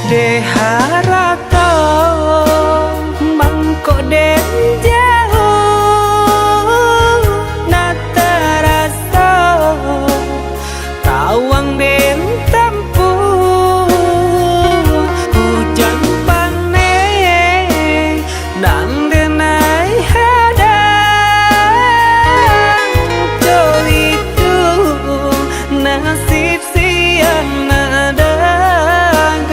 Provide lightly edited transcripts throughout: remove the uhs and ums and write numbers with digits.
De harato mangko den jauh na terasa tawang den tempuh hujan panen dan denai hadang jo itu nasib siang nadagang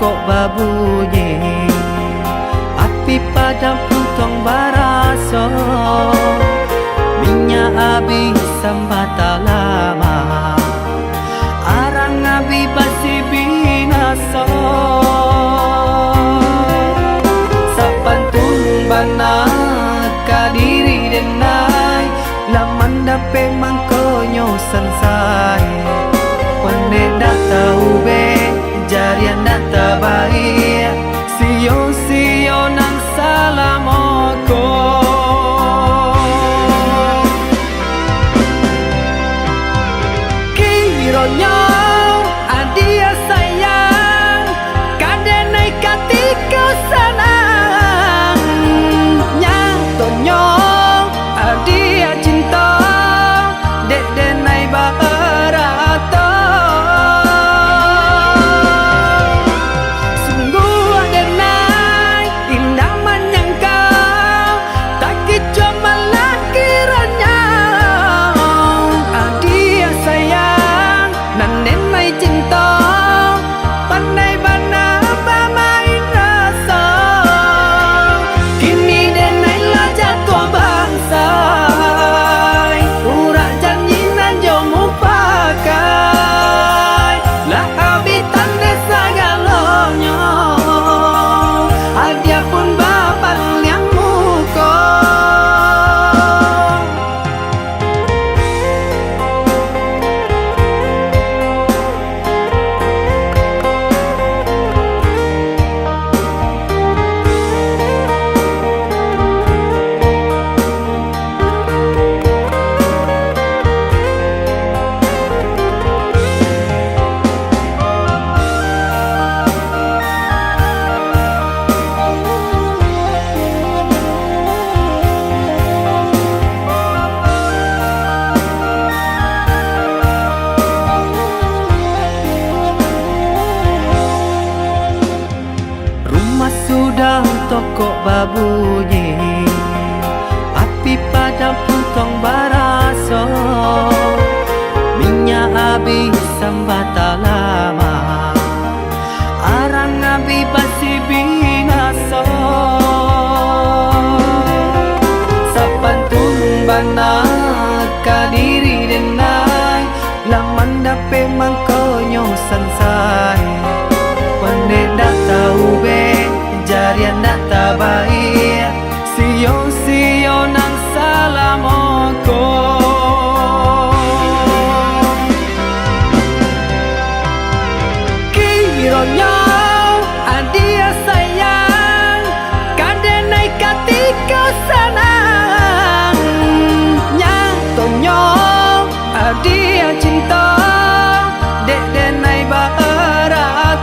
tokok babunyi, api padam puntong baraso, minyak habis sambata lama, arang abi basi binaso. Sapantun banat kadiri denai, laman dape mangkonyo sansai. Pande data ube, jarian data baik, sio nang salamoko. Kironyo adia sayang, kadenai katika sanang, nyatonyo adia cinta, dek denai barato. Sungguh adenai indah menyangkau, tak kicau malah kiranya. Adia sayang nan denai cinta, pandai bana bermain rasa. Kini denai lah jatuh bangsa, urak janji nan jomu pakai, lah habitan desa galonyo, adia pun bapak yang muko. Rumah sudah tokok babunyi, api padam puntong baraso, minyak habis sambata lama, arang abi basi binaso. Sapantun banat kadiri denai, laman dape mangkonyo sansai. Pande data ube, jarian data baik, sio nang salamoko. Kironyo adia sayang, kadenai katika sanang, nyatonyo adia cinta, dek denai barato.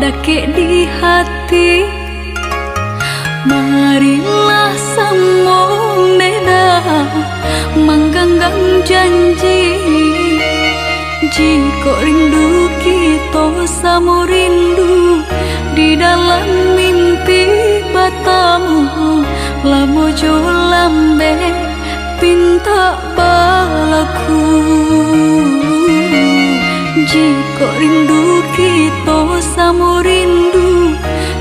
dake di hati. Marilah sambung beda mengganggang janji. Jika rindu kita sama rindu di dalam mimpi batamu, lamo jo lambe pinta balaku. Jika rindu kita sama rindu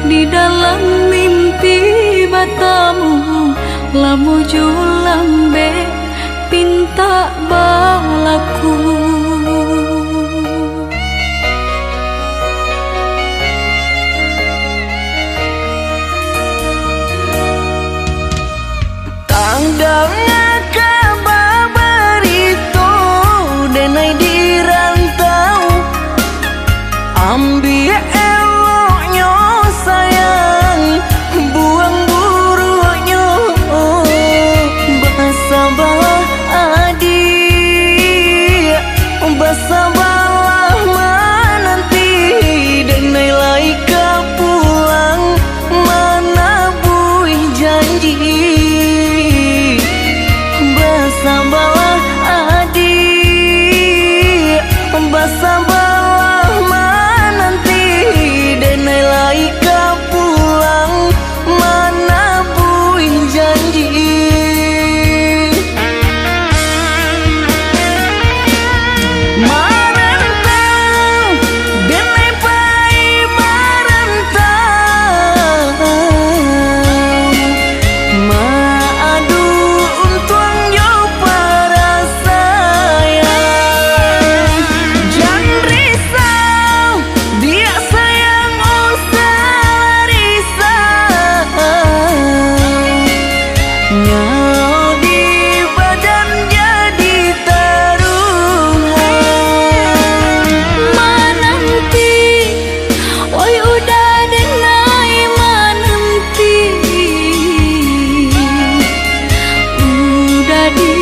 di dalam mimpi batamu, lamo jo lambe pinta balaku. Tandangnya kabar itu denai di rantau, ambil eloknya sayang, buang buruknya. Basabalah adik, basabalah menanti, denai laika pulang mana buih janji. Basabalah adik, basabalah menanti, denai laika pulang mana buih janji. Marantau denai pai marantau, maadu untuang yo para sayang. Jangan risau, dia sayang usah risau. Nyau di badan jadi taruhan. Menanti, oi udah denai menanti, udah di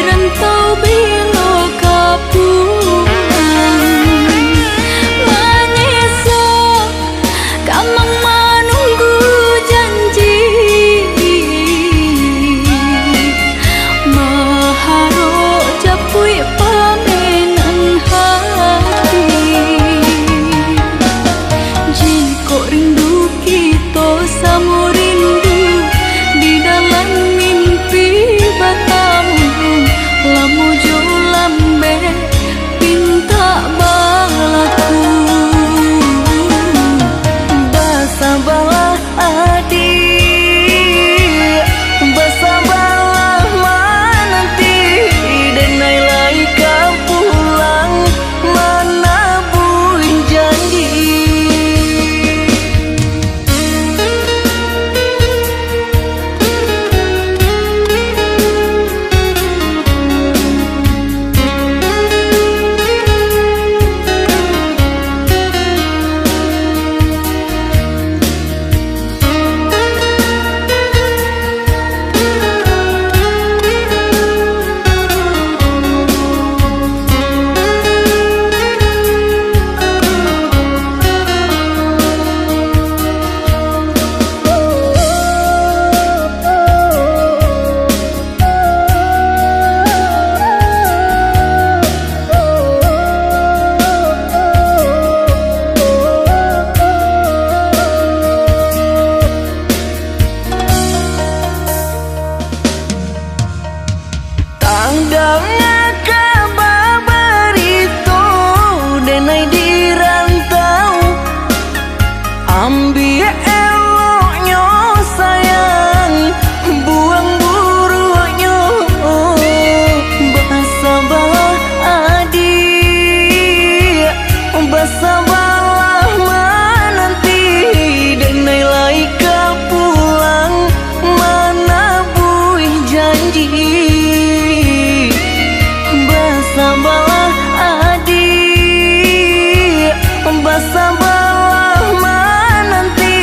rantau bilo kapulang. Menyesal kamang menunggu janji, maharo capui pamenan hati. Jika rindu kita sama rindu di dalam mimpi batamu, lamo jo lambe pinta balaku. Basabalah adik, basabalah menanti, denai laika pulang mana buih janji. Tandangnya kabar itu denai di rantau, ambil eloknya sayang, buang buruknya. Basabalah adik, basabalah menanti, denai laika pulang mana buih janji. Basabalah adik, basabalah menanti,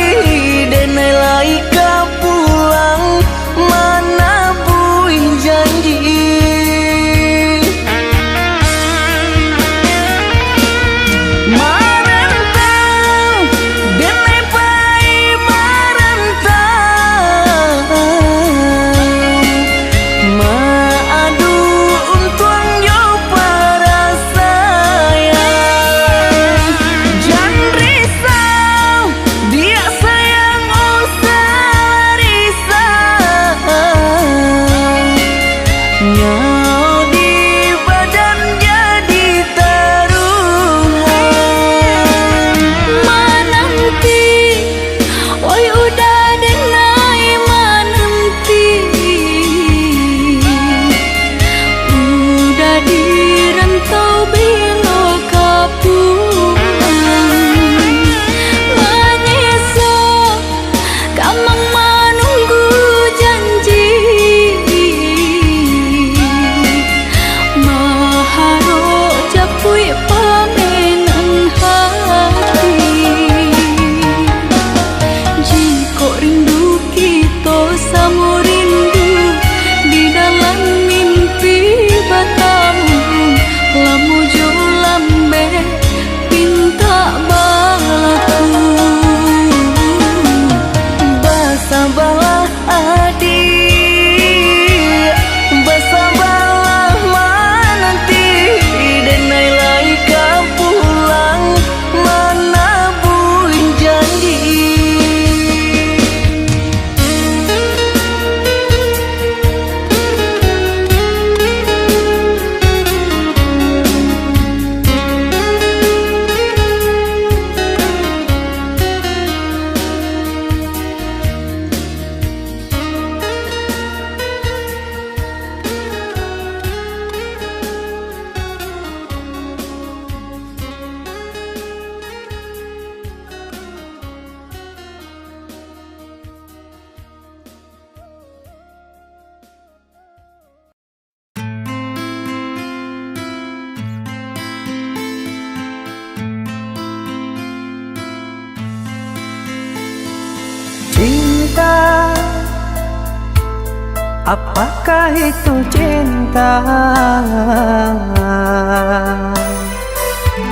Apakah itu cinta?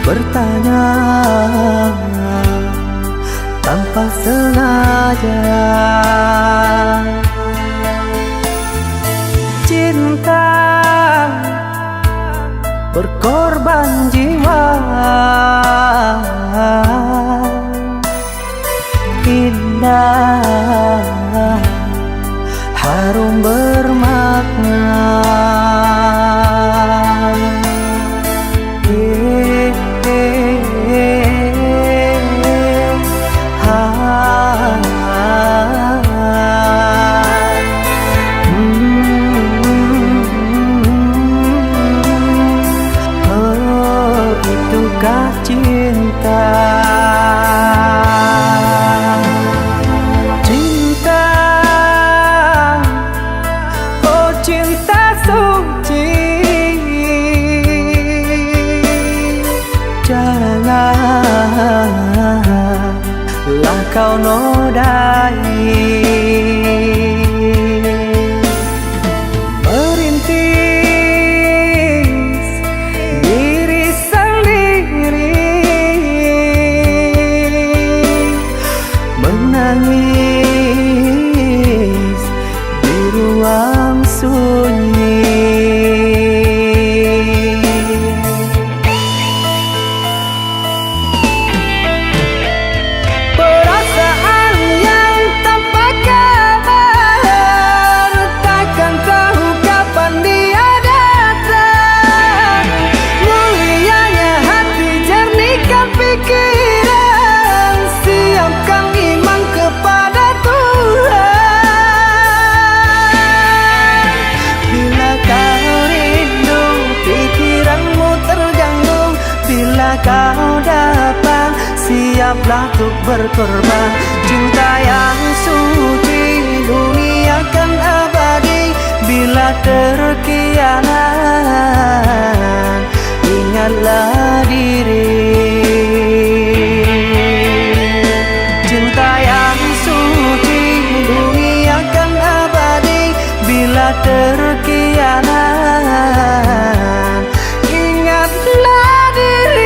Bertanya tanpa sengaja. Cinta berkorban jiwa, indah, harum bermakna. Itukah cinta? Cinta, oh cinta suci, janganlah kau nodai. Menangis di ruang sunyi. Perasaan yang tanpa kabar, takkan tahu kapan dia datang. Mulianya hati, jernihkan pikiran, siapkan iman kepada Tuhan. Bila kau rindu, pikiranmu terganggu, bila kau datang, siaplah untuk berkorban. Cinta yang suci, dunia kan abadi. Bila terkianat, ingatlah diri. Cinta yang suci, dunia kan abadi. Bila terkianat, ingatlah diri.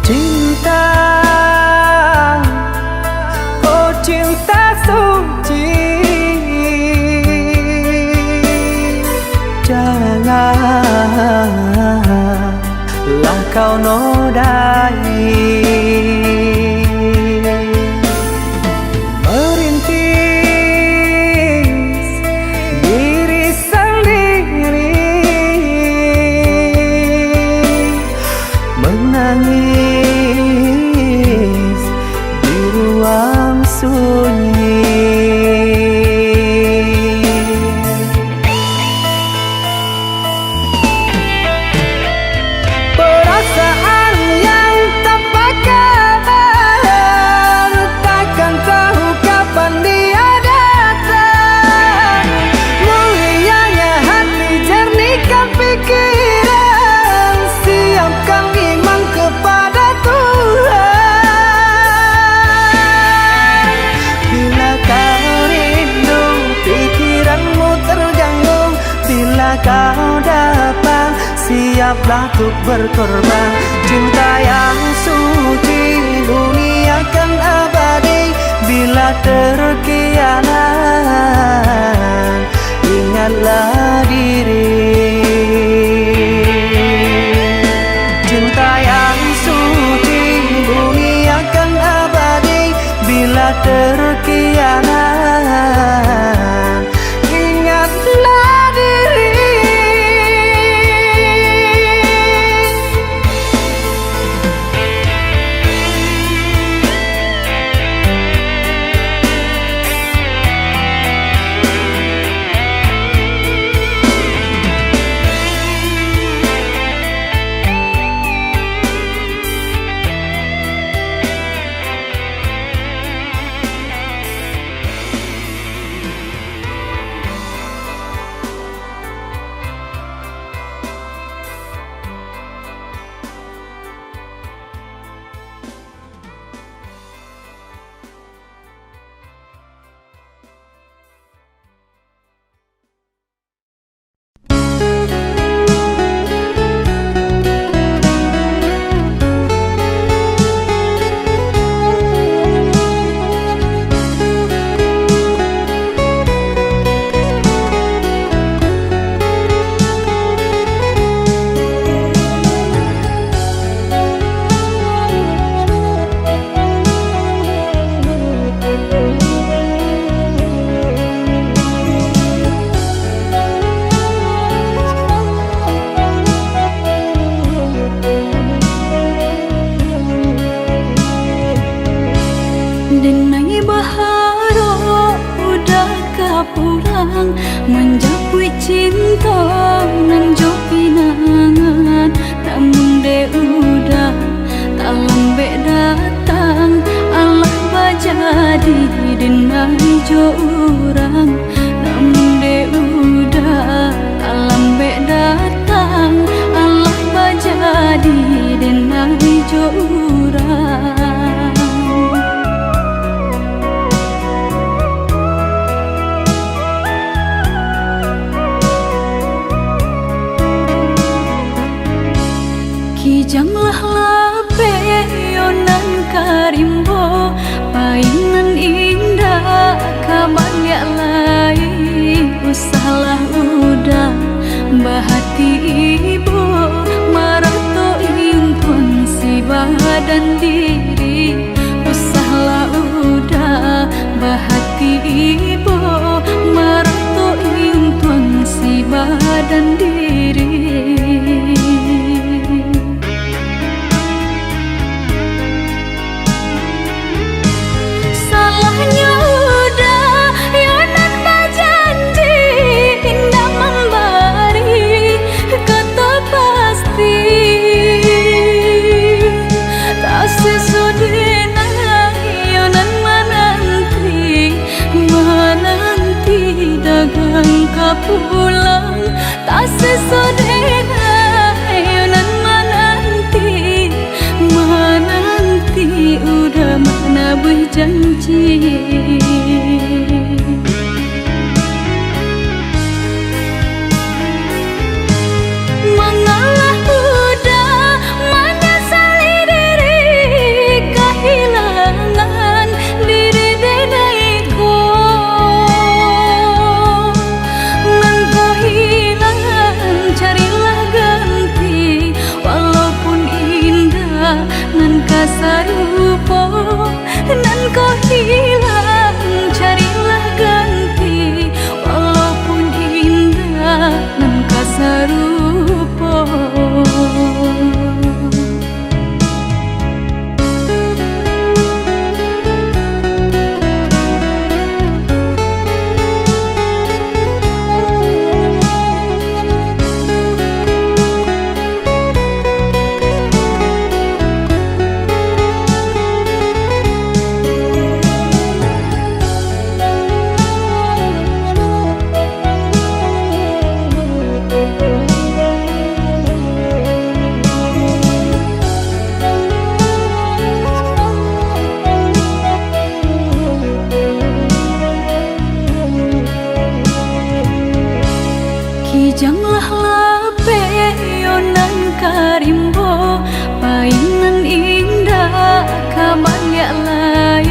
Cinta, oh cinta suci, janganlah kau nodai. Merintis diri sendiri, menangis di ruang sunyi. Perasaan yang tanpa kabar, takkan tahu kapan dia datang. Mulianya hati, jernihkan pikiran, siapkan iman kepada Tuhan. Bila kau rindu, pikiranmu terganggu, bila kau datang, siaplah untuk berkorban. Cinta yang suci, dunia kan abadi. Bila terkianat, ingatlah diri. Cinta yang suci, dunia kan abadi. Bila terkianat, Denai baharo udah kapulang menjapui cinta nan jo pinangan, namun de udah tak lambe datang Allah bajadi denai jo urang, namun de udah tak lambe datang Allah bajadi denai jo urang. Kijanglah lape yonan karimbo, painan indah kabalya lai, usahlah udah bahati ibu marato impun si badan diri, usahlah udah bahati ibu marato impun si badan diri. Pulang tak sesodena yonan menanti udah mana berjanji. Mengalah udah menyesali diri kehilangan diri denaiku. Nan kasarupo nan kau hilang, carilah ganti walaupun indah nan kasarupo. Kijanglah lape yonan karimbo, painan indah kabalya lai,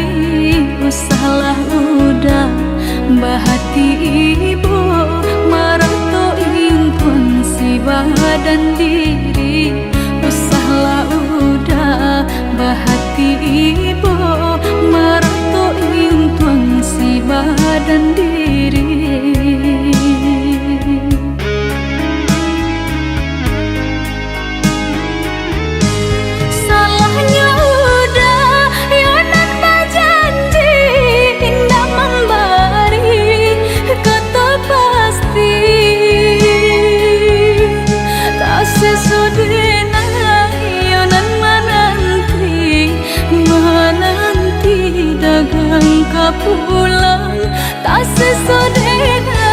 usahlah udah bahati ibu marato impun si badan diri, usahlah udah bahati ibu marato impun si badan diri. Pulang tak sesodena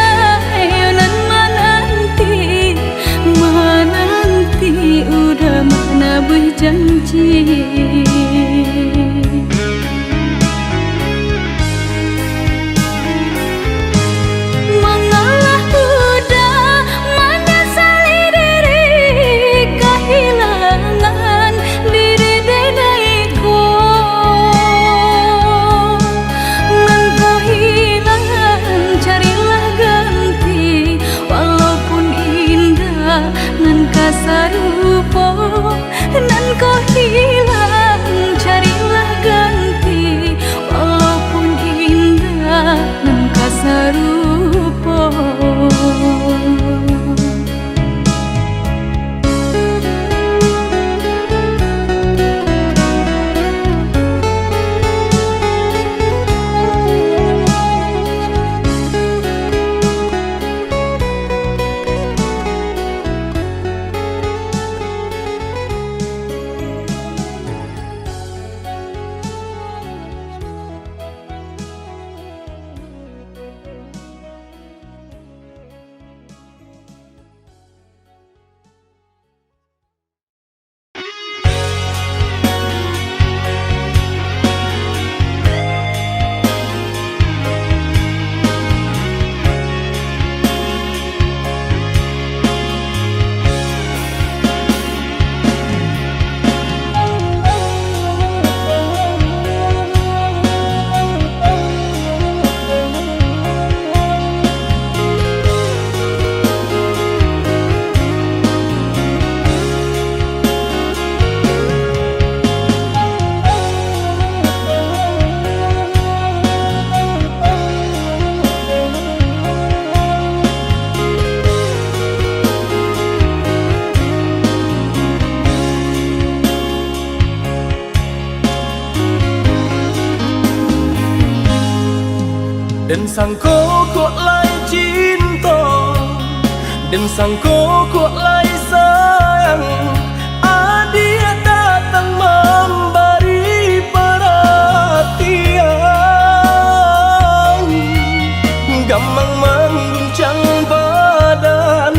yonan menanti udah mana berjanji. Mengalah udah menyesali diri kehilangan diri denaiku. Nan kasarupo nan kau Dan sangko kok lai cinta, dan sangko kok lai sayang. Dia datang memberi perhatian, gamang mengguncang badan,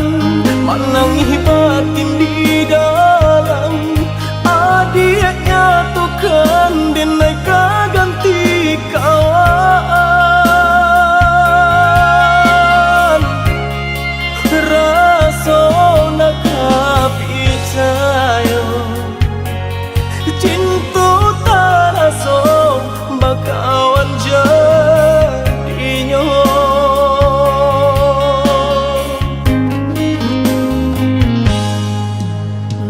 menangi batin di dalam. Dia nyatukan denai ganti kawan. Rasa nak percaya cinta tak rasa bakawan jadinya.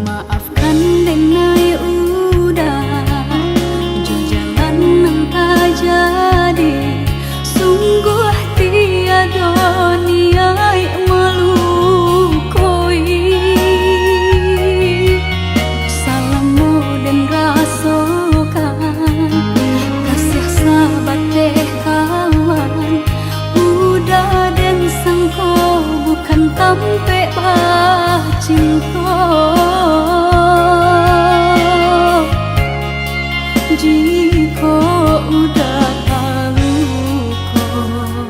Maafkan denai udah jalan yang tak jadi. Sungguh tiada niat melukoi. Salamu dan rasakan kasih sahabat deh kawan. Udah dan sangko bukan tampe bah cinta. Jika udah tahu kok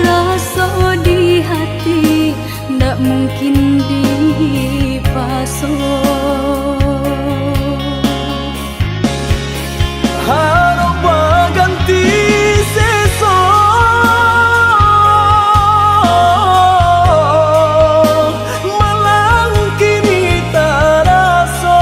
rasa di hati ndak mungkin dipasok. Harap ganti seso, malang kini tak rasa.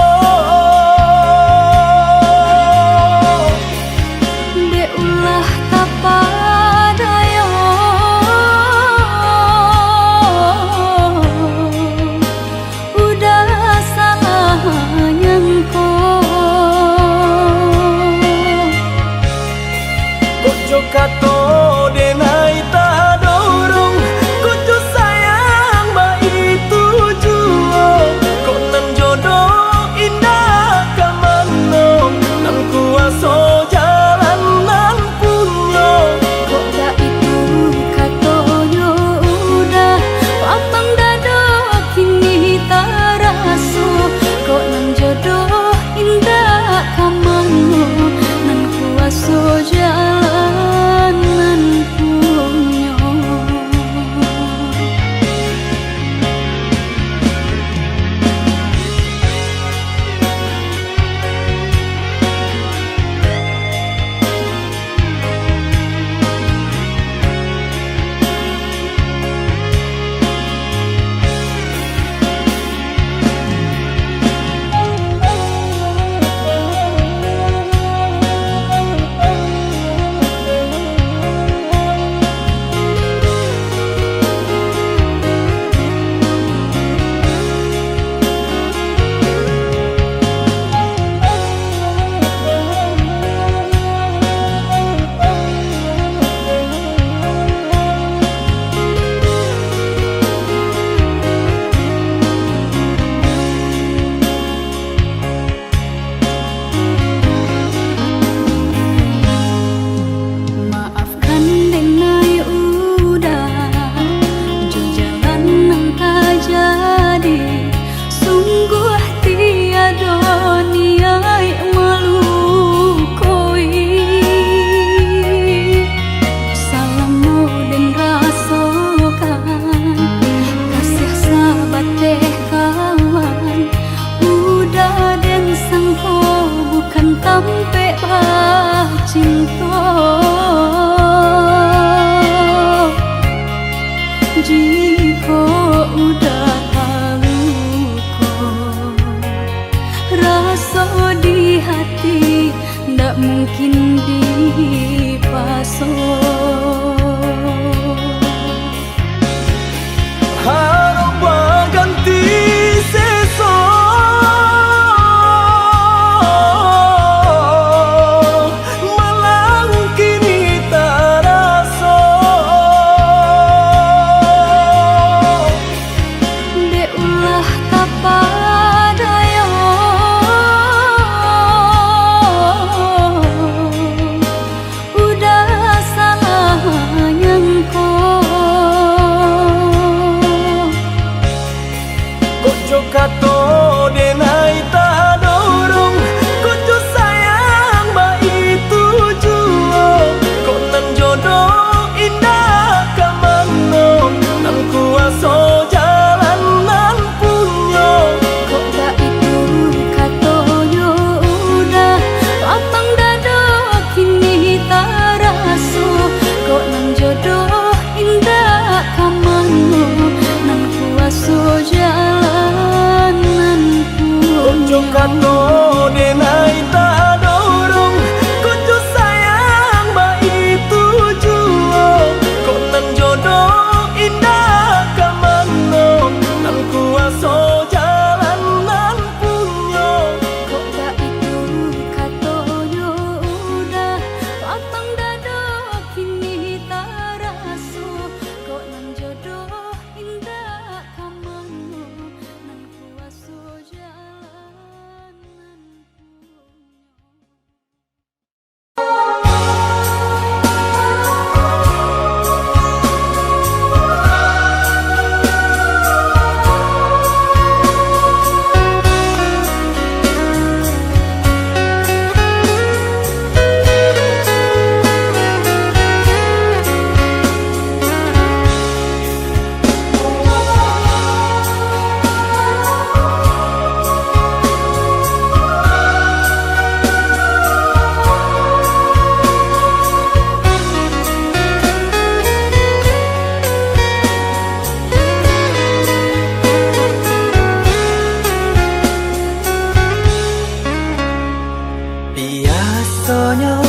donya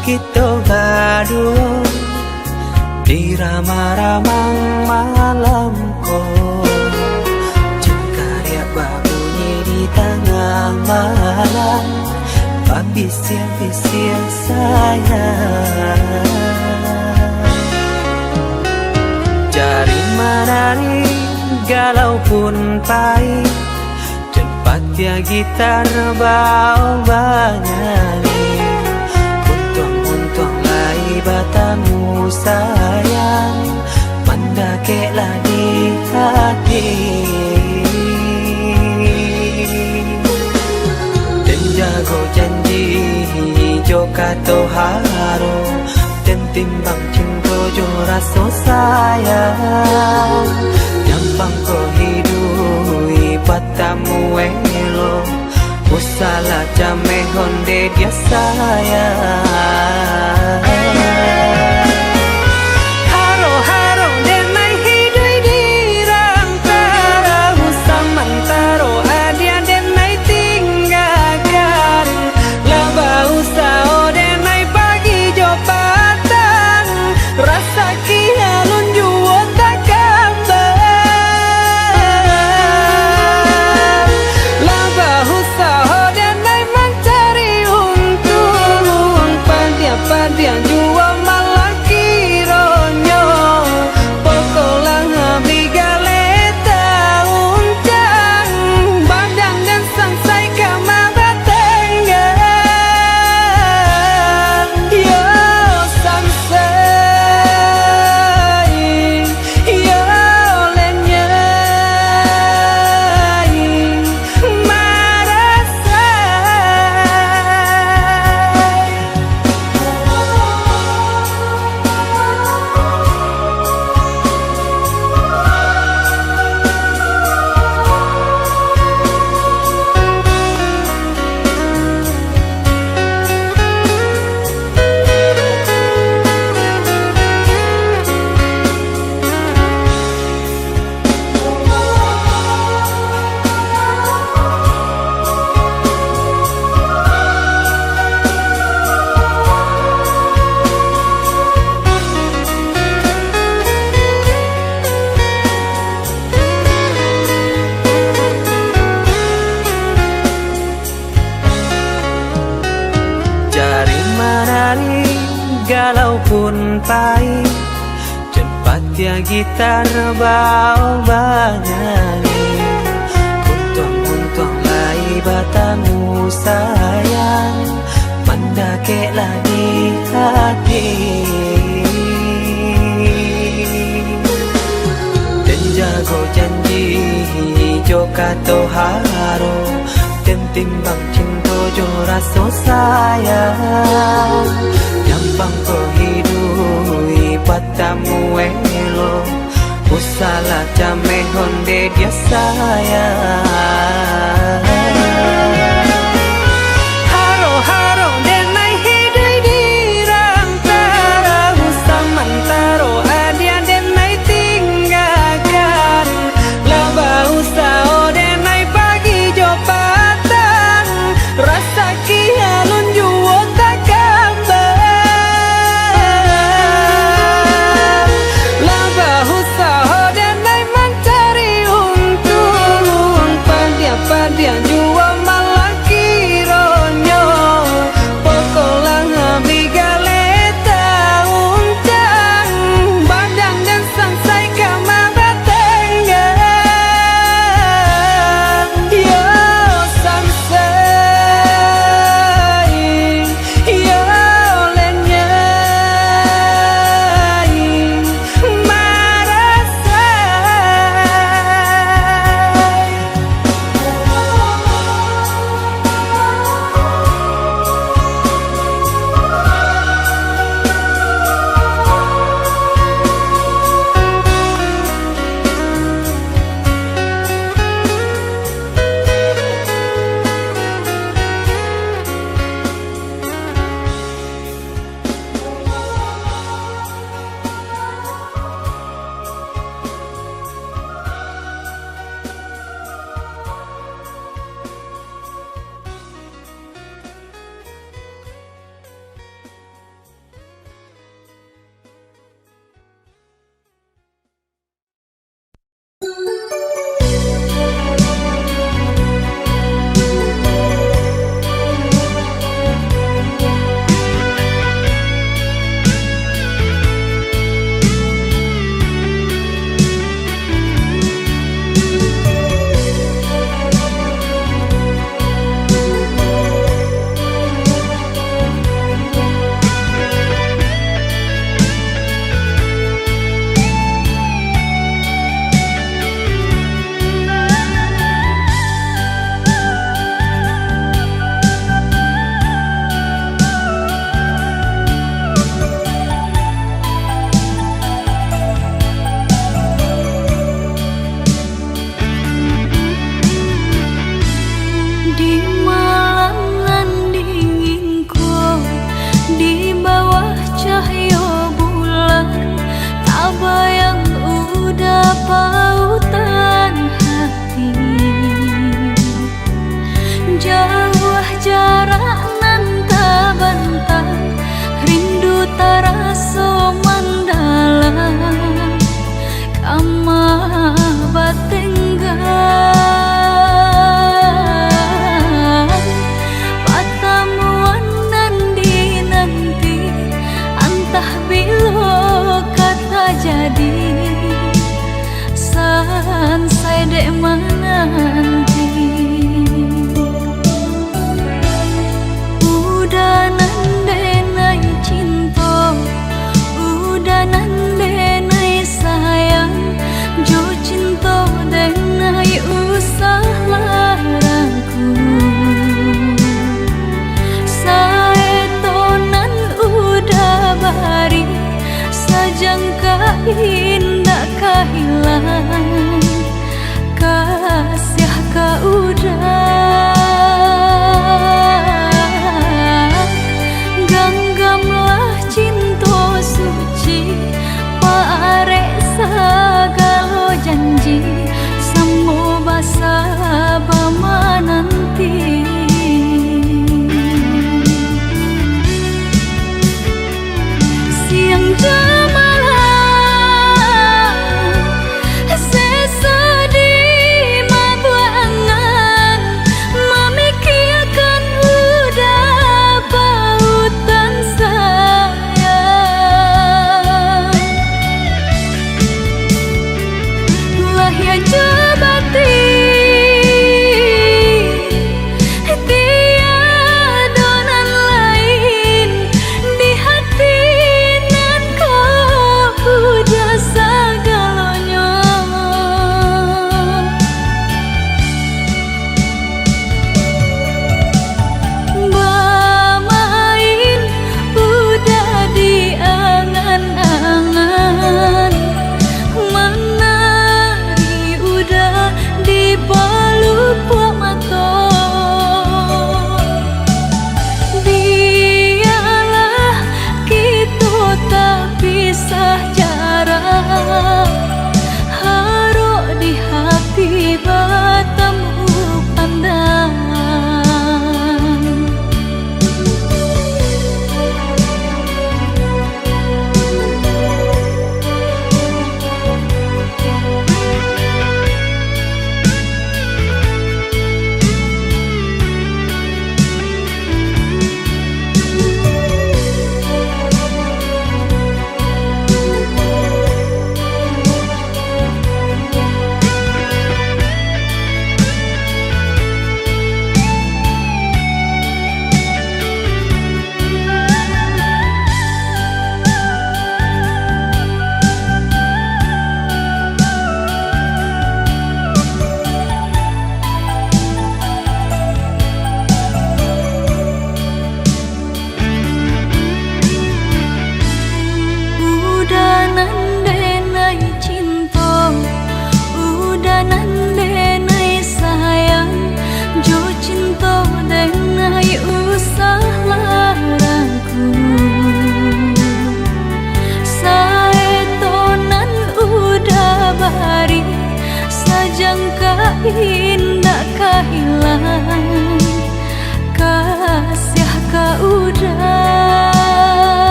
kita berdua di ramah-ramang malam kau. Cengkarya berbunyi di tengah malam, bisir-bisir sayang. Cari menari galau pun pahit, tempat ya gitar bau bernyanyi. Untung lai batamu sayang, mendakeklah di hati. Dan jago janji joka toharo, dan timbang cinta jo rasa sayang. Gampang ko hidui patamu elo, usala jame honde dia sayang. Haro-haro denai hidui di rantara, usamantaro adia denai tinggalkan. Laba usao denai pagi jo patang, rasa kialun juo tak kabar. Laba usao denai mencari untung, pandia-pandia juo malah kironyo. Pokolah bigaleta uncang, badan dan sangsai kamar tenggang. Yo sangsai, yo lenyai, marasai. Cari menari galau pun pahit, tempat ya gitar bau bernyanyi. Untung lai batamu sayang, mendakeklah di hati. Dan jago janji joka toharo, dan timbang cinta jo rasa sayang. Gampang ko hidui patamu elo, usala jame honde dia sayang. Haro-haro denai hidui di rantara, usamantaro adia denai tinggalkan. Laba usao denai pagi jo patang, rasa kialun juo tak kabar. Laba usao denai mencari untung, pandia-pandia juo malah indah kehilangan kasih kau udah genggamlah cinta suci parek segala janji semua basa bama nanti siang jemalah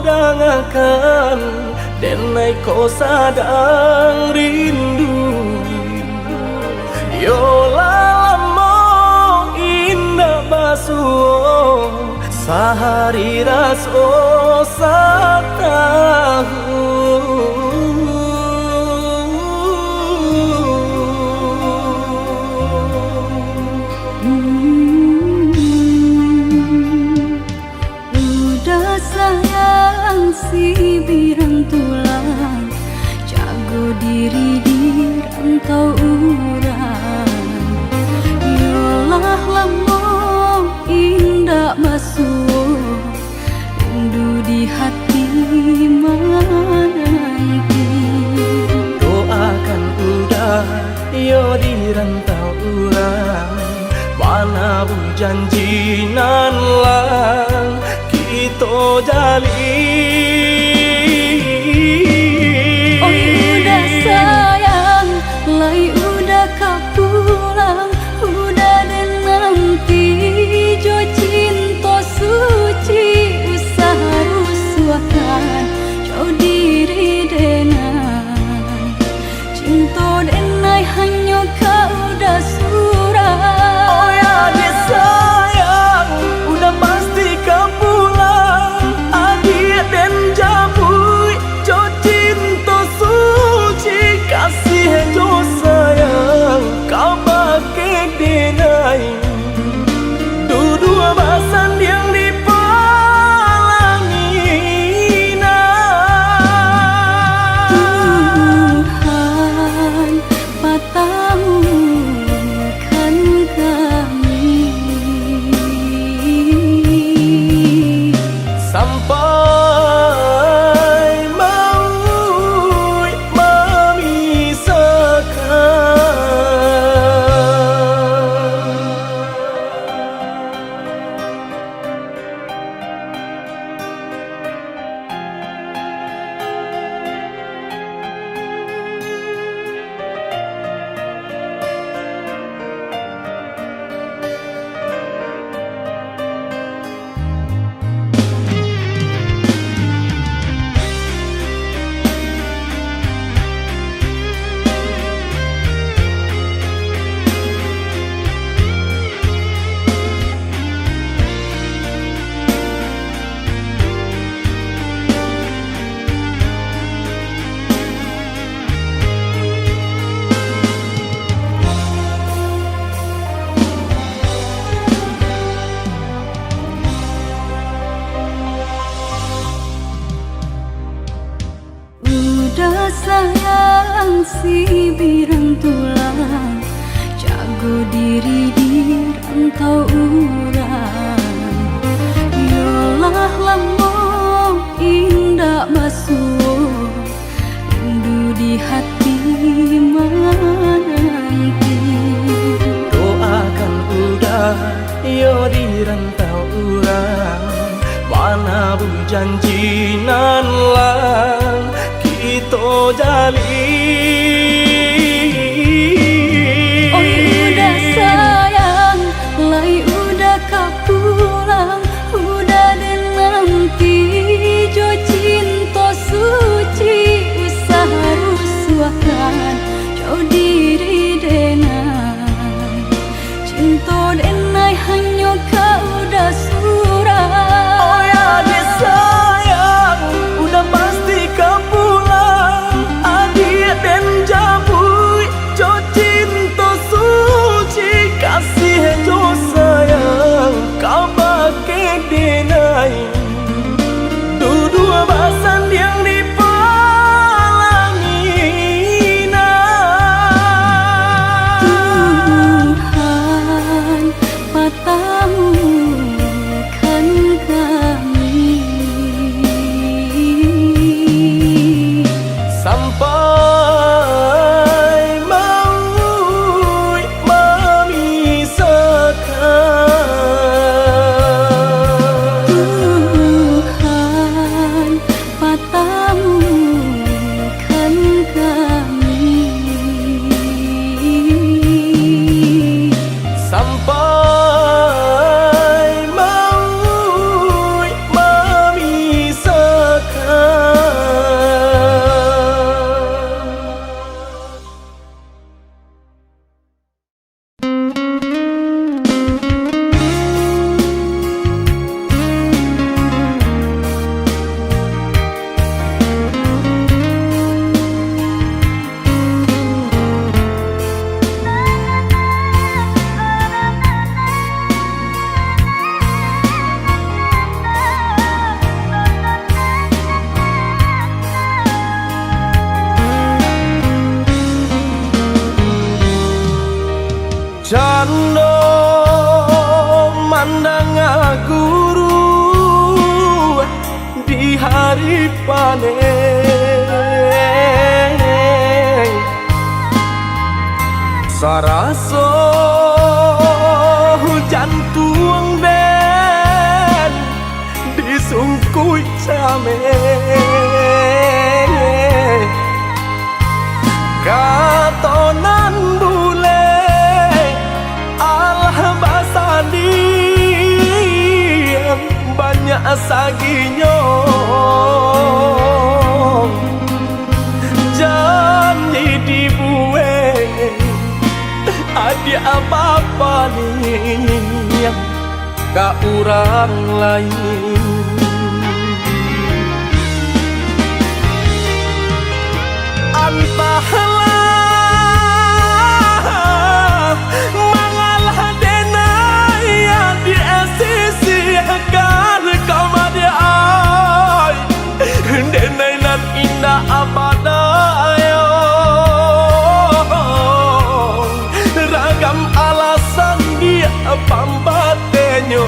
dangakan denai ko sadang rindu yo lalamo indah basuh sehari raso satahu Udah sayang si birang tulang jago diri di rantau urang yolah lamong indah basuh rindu di hati menanti doakan udah yo di rantau urang mana bu janji nan lang kita jalin oh udah sayang lai udah kau pulang udah dan nanti jo cinta suci usaha rusuhkan jauh diri denai cinta denai hanya kau udah surah oh ya dia sayang udah pasti kau pulang adik dan jabui jo cinta suci kasih jo sayang kau pakai denai dua basan yang dipalangi Tuhan patahkan kami sampai maut memisahkan. Udah sayang si birang tulang jago diri di rantau urang yolah lamong indah basuh rindu di hati menanti Doakan udah yo di rantau urang mana bu janji nan lang kita jalin oh udah sayang lai udah kau pulang udah dan nanti jo cinta suci usaha rusuhkan jauh diri denai cinta denai hanya kau udah surah oh ya dia sayang udah pasti kau pulang adik dan jabui jo cinta suci kasih jo sayang kau pakai denai dua basan yang dipalangi Tuhan patahkan kami sampai maut memisahkan. Tuhan patah hari panen saraso jantung den disungkui came katonan bule alah basadi banyak saginyo janji dibueng ada apa-apa nih ka orang lain antahlah mangalah denaya di sisi agar kau madi ay denai nan indah abadayo ragam alasan dia pambatenyo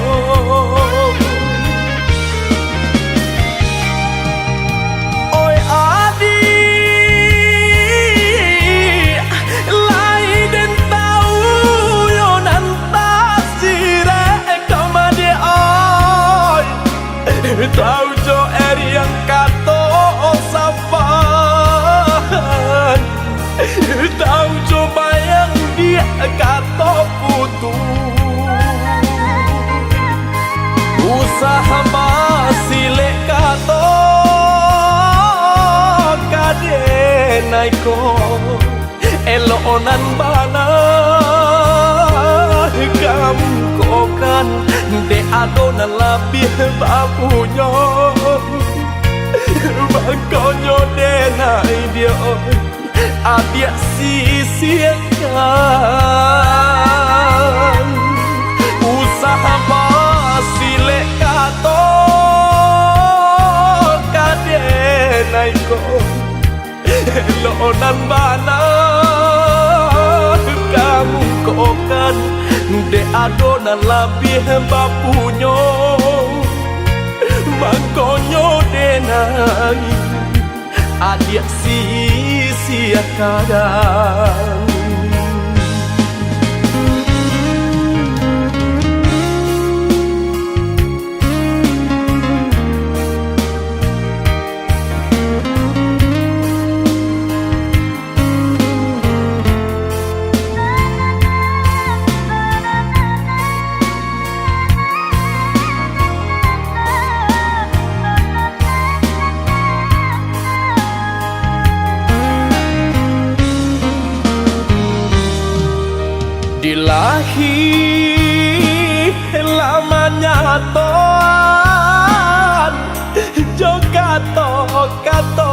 oi adi lai den tau yo nan tasire kamade ay tau jo eri yang kato sapan tau jo bayang dia kato putu usaha masile kato kade naiko elonan bana kamu kokan de adonan labih bapunya bakonyo denai dia adia sisiakan usaha masile kato kade naiko elonan bana kamu kokan de adonan labih bapunyo makonyo denai adia sisiakan dilahi lamanya toan juga katong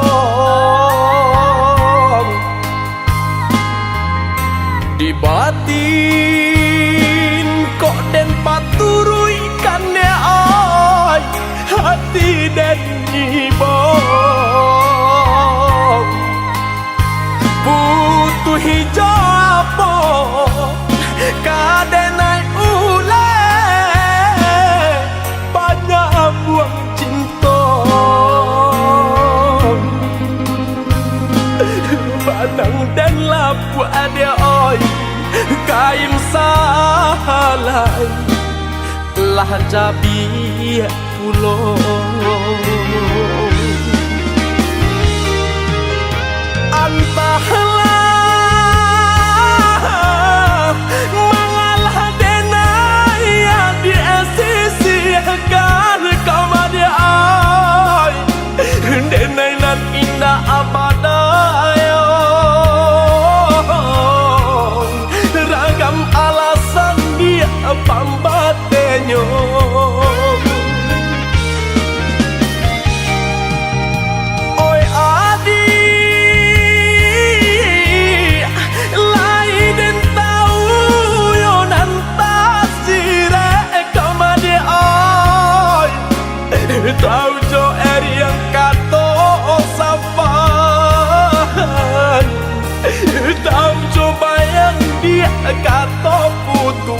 di batin kok den paturui kan ya ay hati den ibong butuh hijau kadenai ule banyak buang cinta badang dan lapu ada oi kain salai lah jabi pulau antahlah mangalah denaya di sisi agar kau madi ay denai nan indah abadayo ragam alasan dia pambatenyo oi adi tau jo eri yang kato sapan tau jo bayang dia kato putu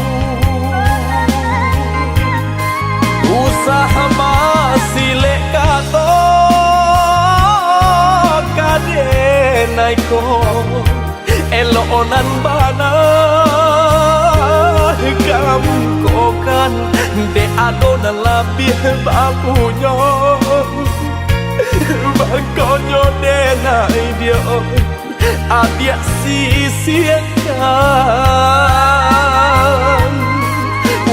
usaha masile kato denai ko elonan bana kamu kokan de adonan labih bapunyo bakonyo denai dia adia sisiakan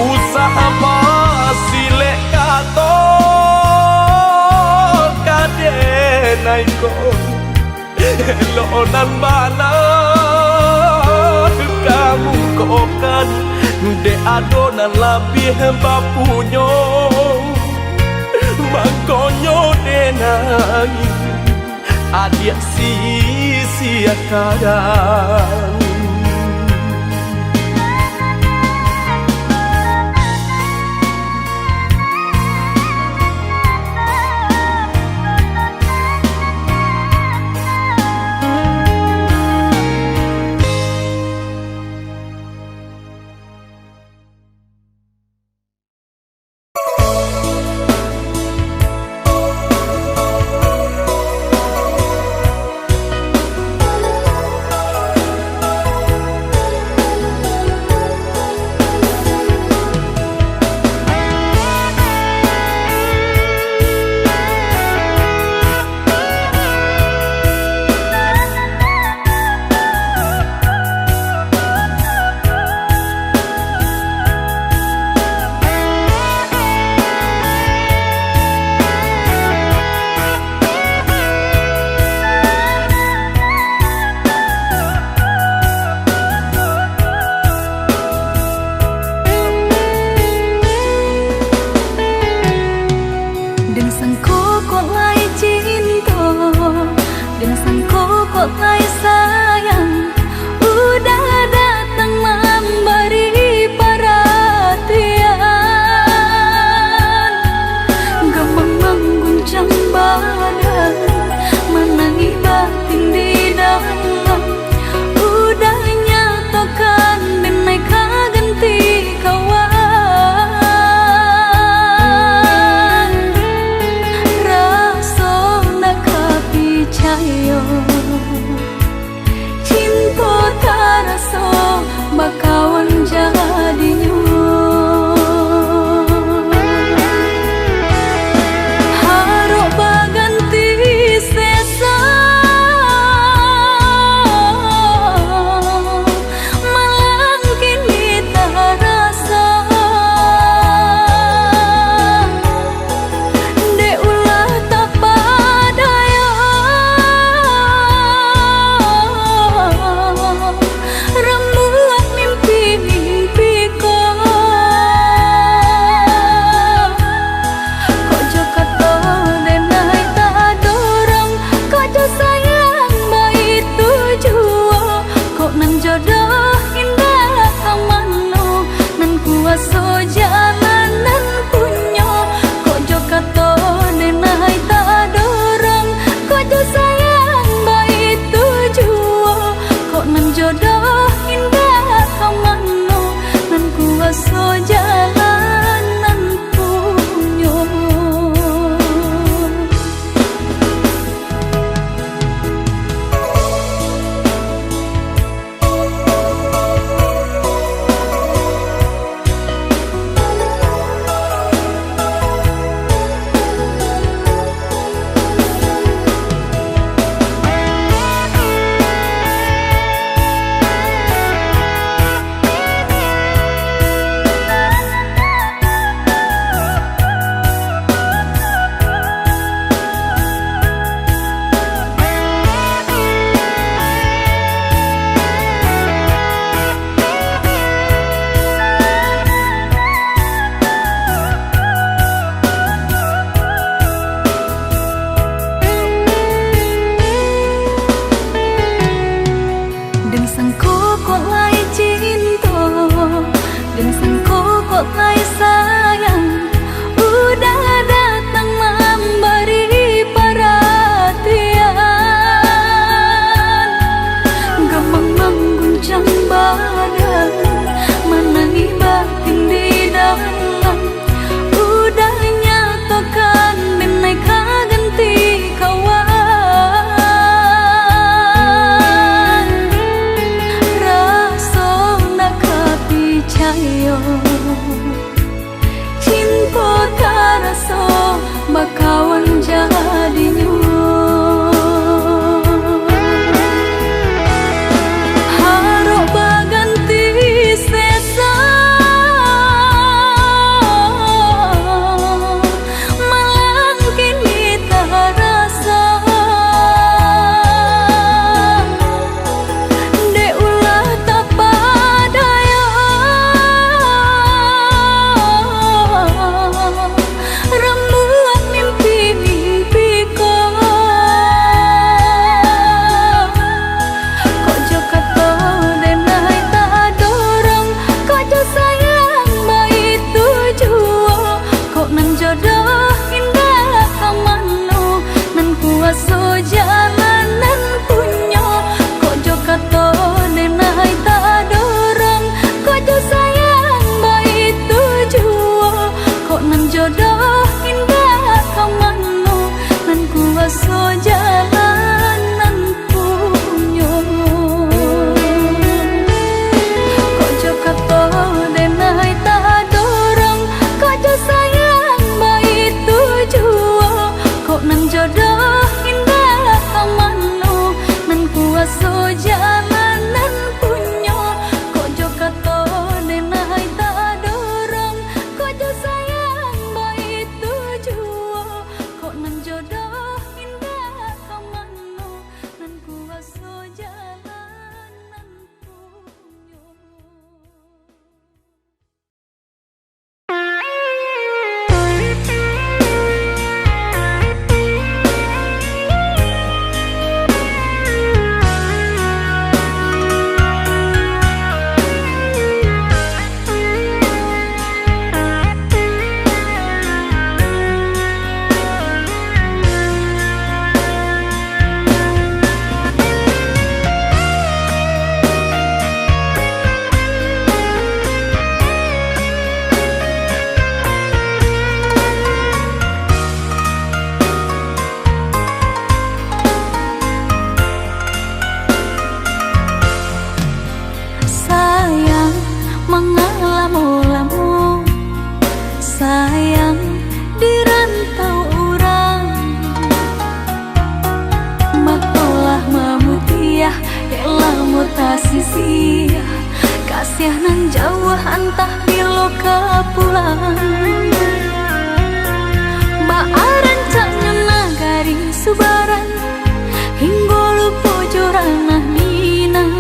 usaha masile kato kadenai ko elonan bana kamu kokan de adonan labih bapunyo bakonyo denai adia sia-siakan sisi kasih nan jauh antah bilo pulang Baaran caknya nagari subaran hingga lupa joranah minang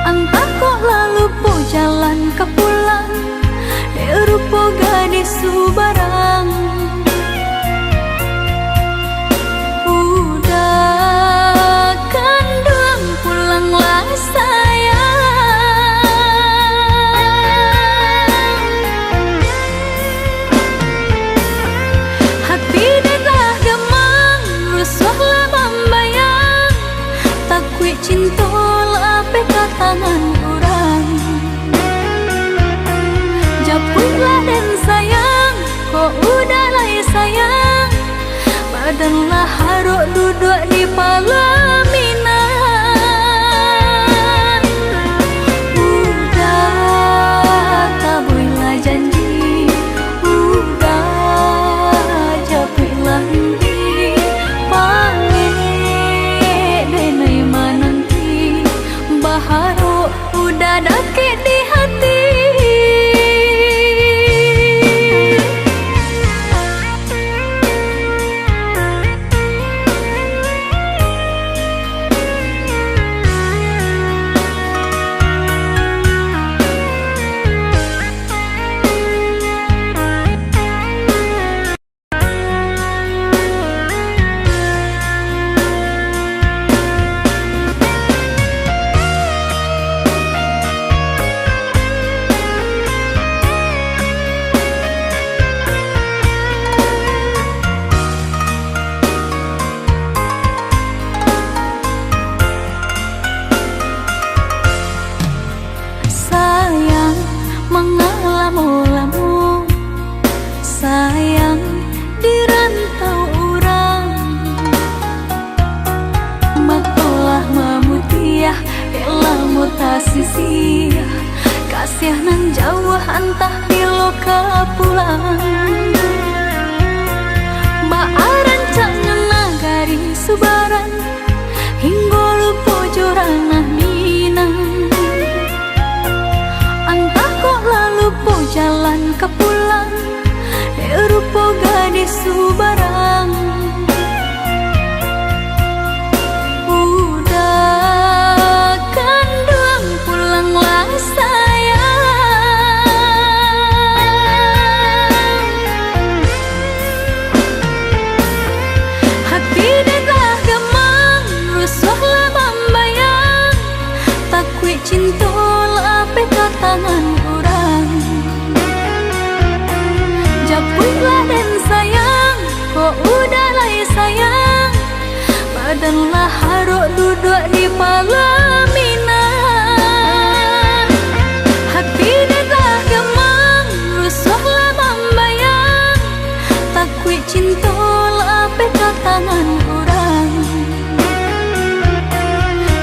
Antah kok lalu po jalan ke pulang rupa gadis subarang Udah kandung pulanglah cinta lape tangan orang Japulah dan sayang kok udah lah sayang Badanlah haruk duduk di pelaminan Udah tabuilah janji Udah japuilah Baharo udah dakik di hati Mengalamu-lamu sayang di rantau orang Makolah memutiah elah mutasisi kasih nan jauh antah bilo pulang Baaran caknya nagari subaran hingga lupa joranah minang po jalan ke pulang rupa gadis subarang Udah kandung pulanglah sayang Hati dah gemang rusuhlah membayang Takut cinta lape tangan orang Japulah dan sayang kok udah lah sayang Badanlah haruk duduk di pelaminan Hati dah gemang rusuhlah membayang Takut cinta lape tangan orang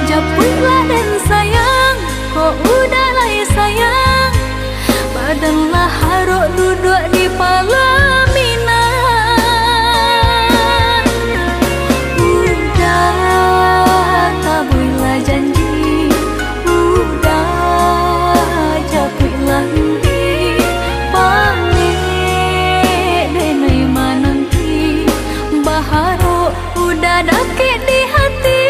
Japulah dan sayang kok udah lah sayang Badanlah haruk duduk di pelaminan Udah tabuilah janji Udah japuilah nanti Pamit denai mananti Baharo udah dakik di hati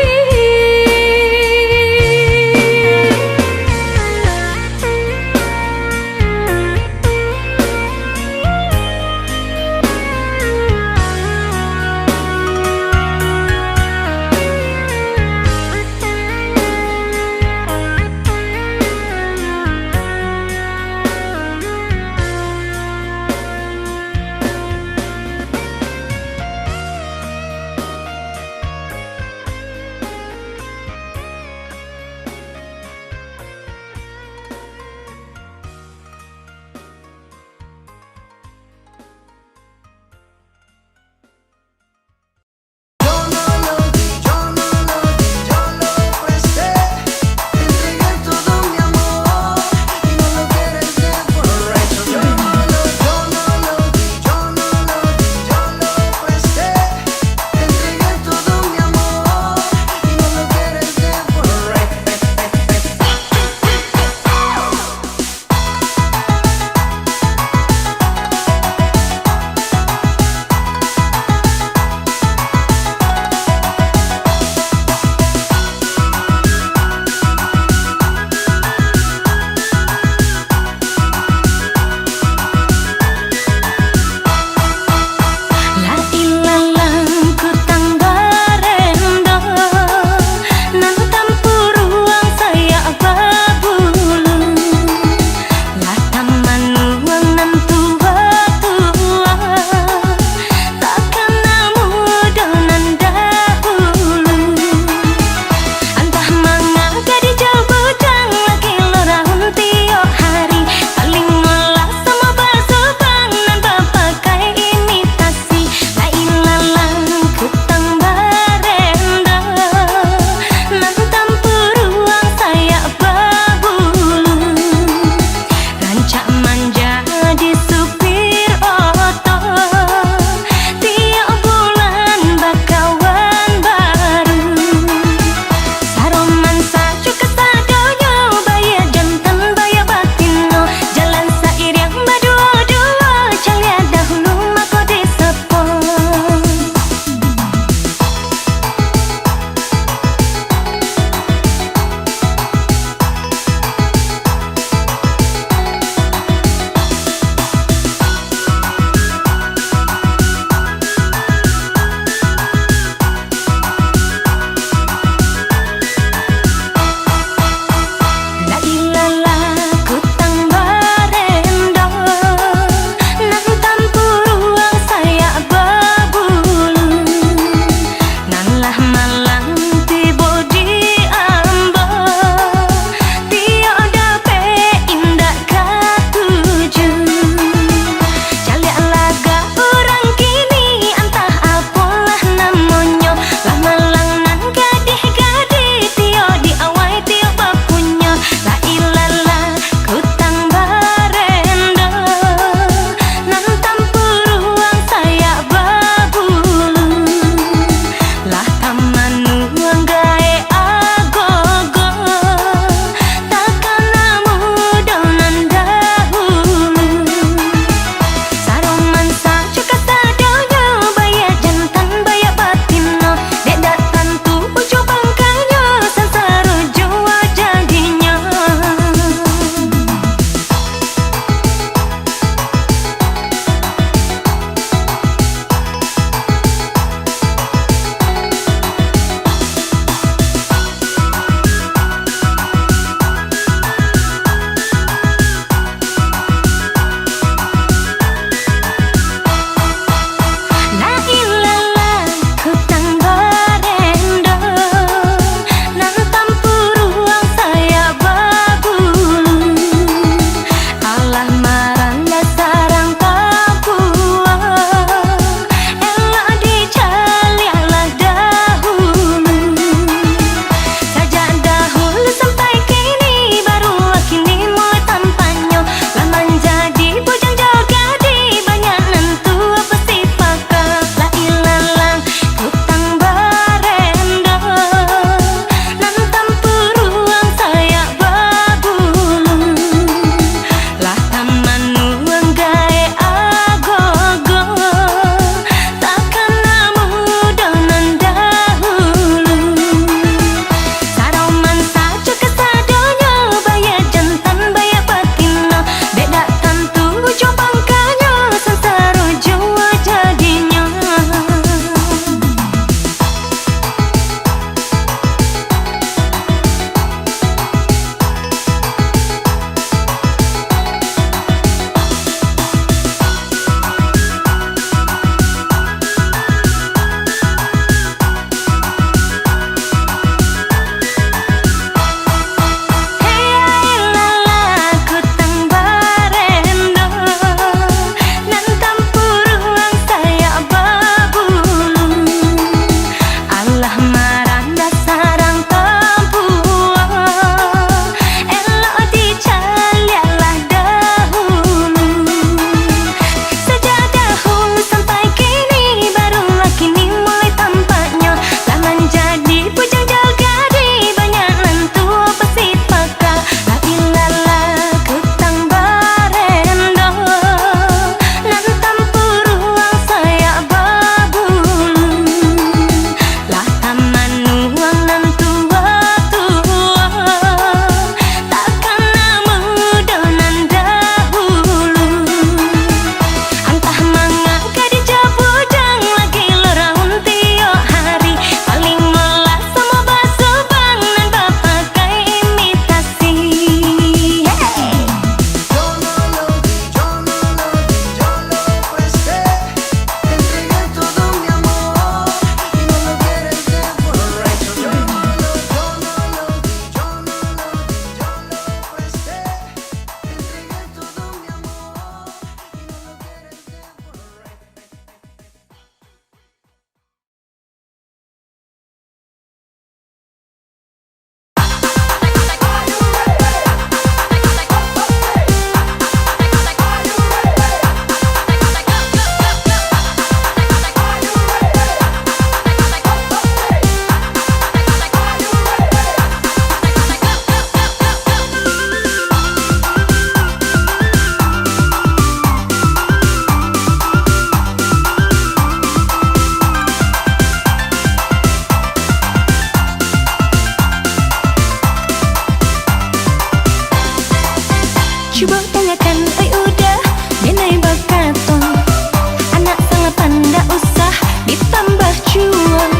berjuang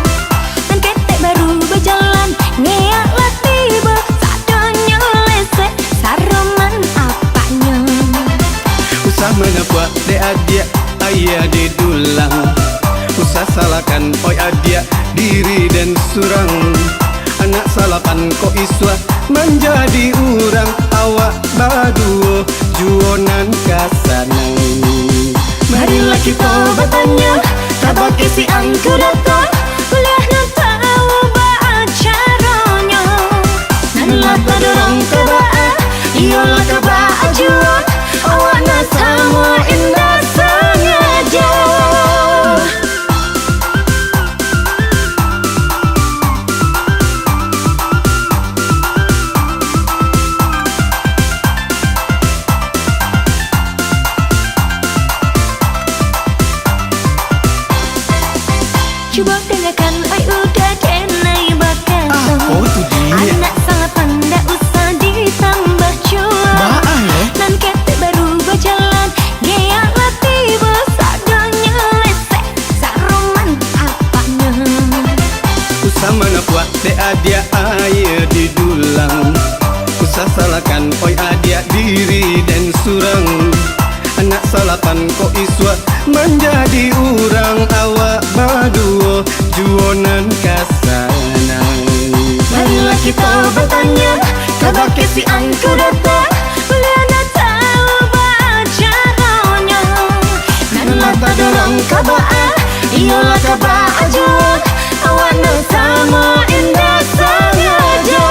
dan ketek baru berjalan ngeaklah tiba sadonya lesek saroman apanya Usah menepuak de adia ayah di dulang Usah salahkan oi adia diri dan surang Anak salapan ko iswa menjadi urang Awak baduo juonan kasanang Marilah kita bertanya kabar isi angku datang kuliah nak tahu caranya Nanlah tadorong kebaa iyalah kebaa juang awak nak sama indah sengaja Coba dengarkan oi udah denai bakal tu dia Anak sangat pandai usah ditambah cuan Nan ketek baru berjalan geaklah tiba sadonya lesek saroman apanya Usah menepuak de adia ayah di dulang Usah salahkan oi adia diri dan surang Anak salapan ko iswa menjadi urang Awak baduo juonan kasanang Marilah kita bertanya kabar kesi angku datang kuliah nak tahu caranya Nanlah tadorong kabaa iyalah kabaa juang awak nak sama indah sengaja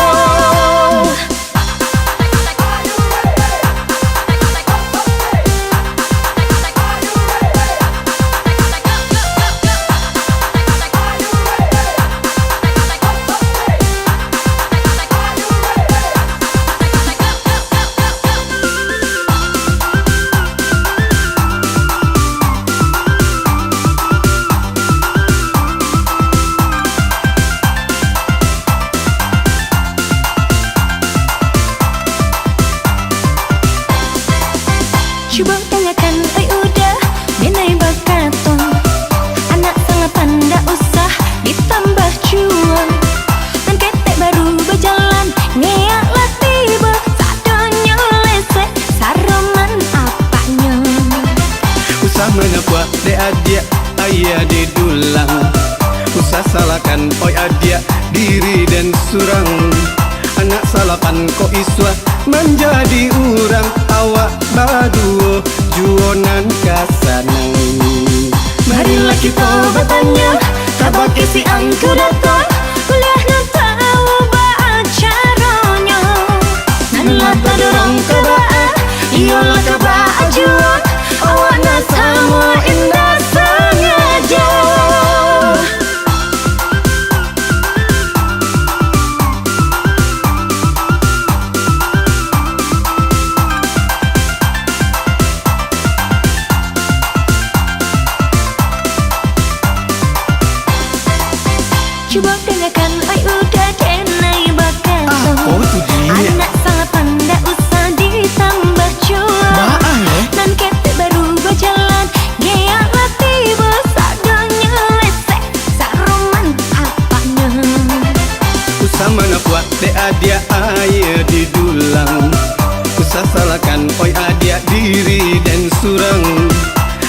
Coba tanyakan oi udah denai bakaton Anak sangat pandai usah ditambah cuan Dan ketek baru berjalan ngeaklah tiba sadonya lesek saroman apanya Usah menepuak de adia ayah di dulang Usah salahkan oi adia diri dan surang Anak salapan ko iswa menjadi urang Awak baduo juonan kasanang Marilah kita bertanya kabar kesi angku datang kuliah nak tahu caranya Nanlah tadorong kebaa iyalah kebaa juang awak nak sama indah sengaja Coba dengarkan oi udah denai bakal tu dia Anak sangat pandai usah ditambah cuan Nan ketek baru berjalan geaklah tiba sadonya lesek saroman apanya Usah menepuak de adia ayah di dulang Usah salahkan oi adia diri dan surang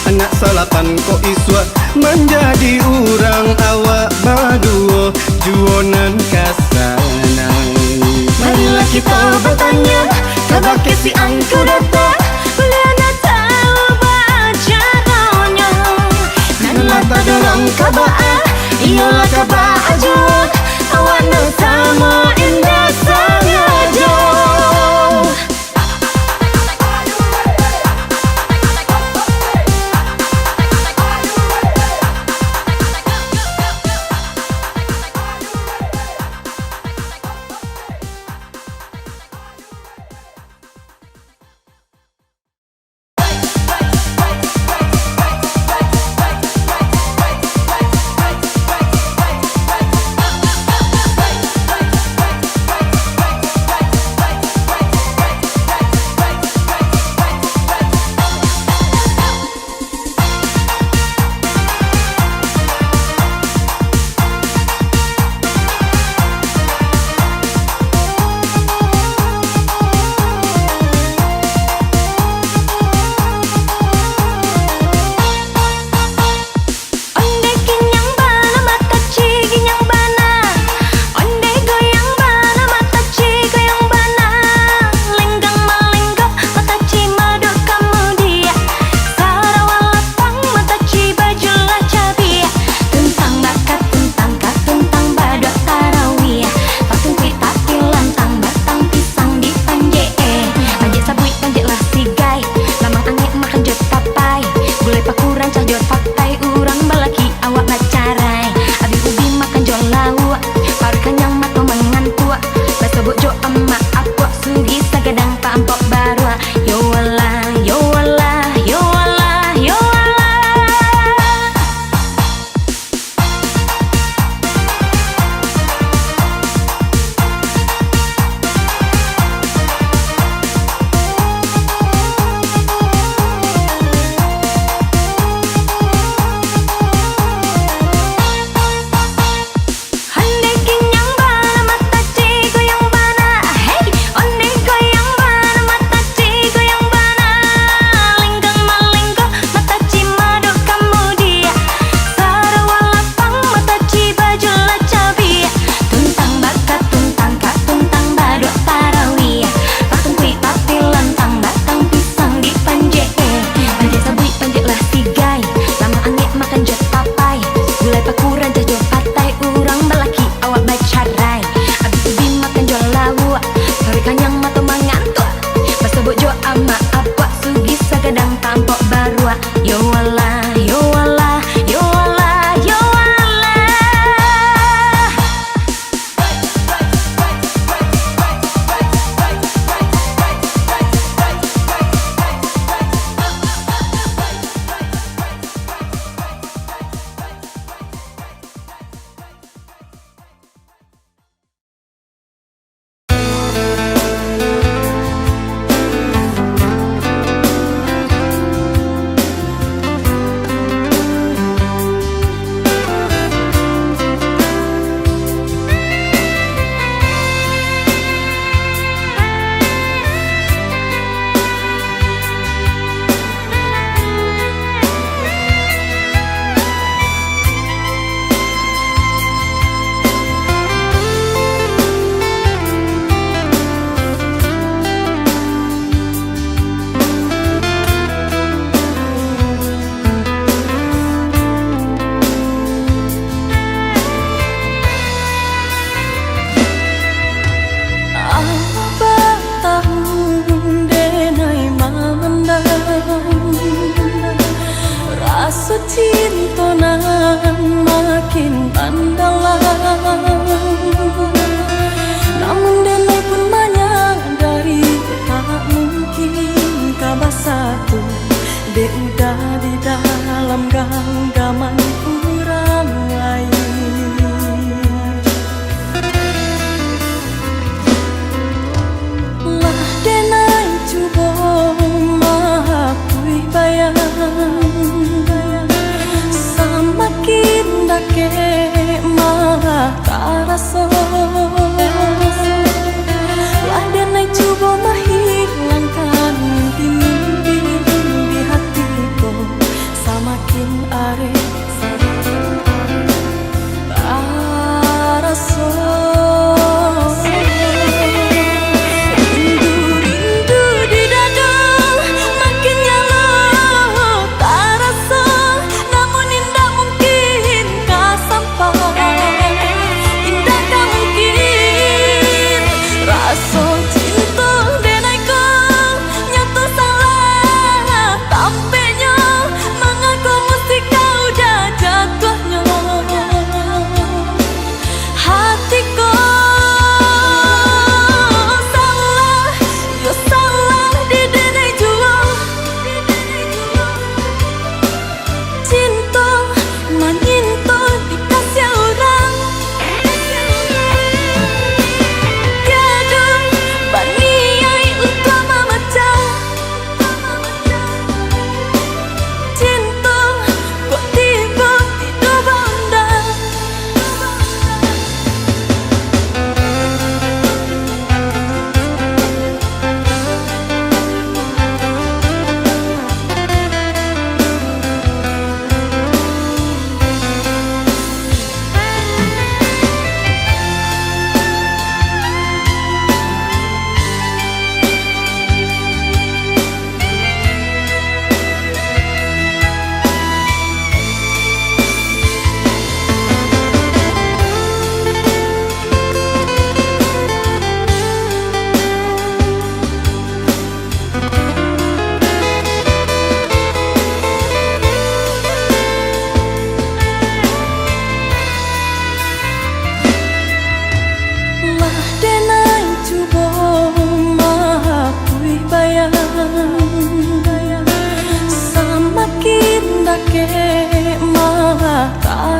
Anak salapan ko iswa menjadi urang Awak baduo juonan kasanang Marilah kita bertanya kabar kesi angku datang kuliah nak tahu caranya Nanlah tadorong kabaa iyalah kabaa juang awak nak sama indah sengaja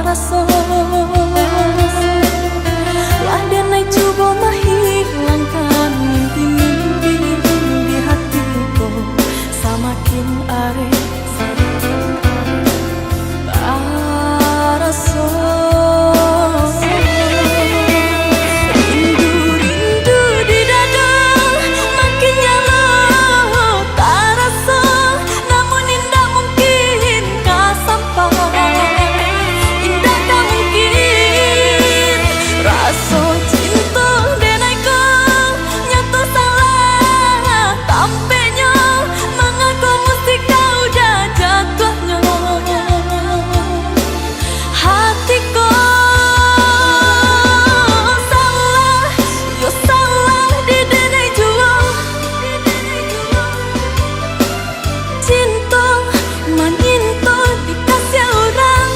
rasa lah denai coba menghilangkan mimpi-mimpi di hatiku semakin are rasa rindu-rindu di dada makin nyala tak rasa namun indah mungkin kau sampai indah tak mungkin rasa cinta denai kau nyata salah tampaknya mengaku mesti kau dah jatuhnya hatiku salah yo salah di denai jua cinta menyinta dikasih orang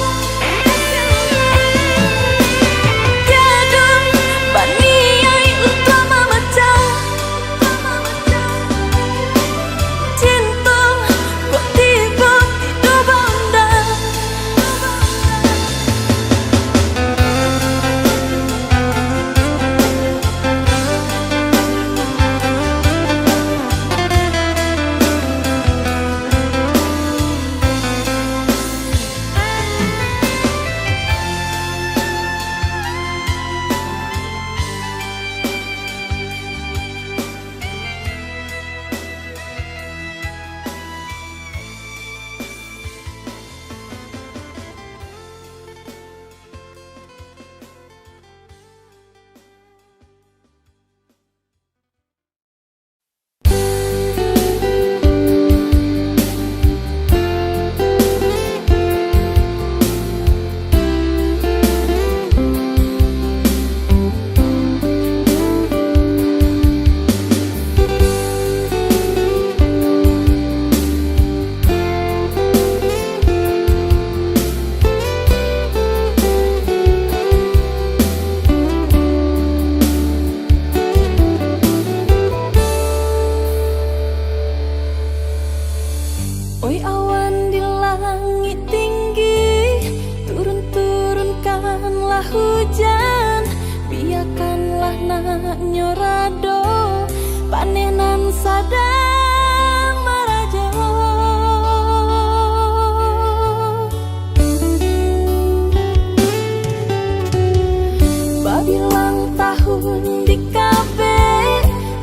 tiada baniai untuk memecah cinta kok tiba tidak bandang oi awan di langit tinggi turun-turunkanlah hujan biarkanlah nak nyorado panenan sadang marajo babilang tahun di kabe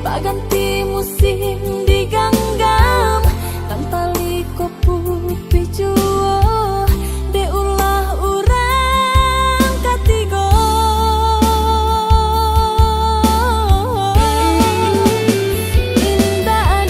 baganti musim diganggam tali kopu pijuo de ulah urang katigo indah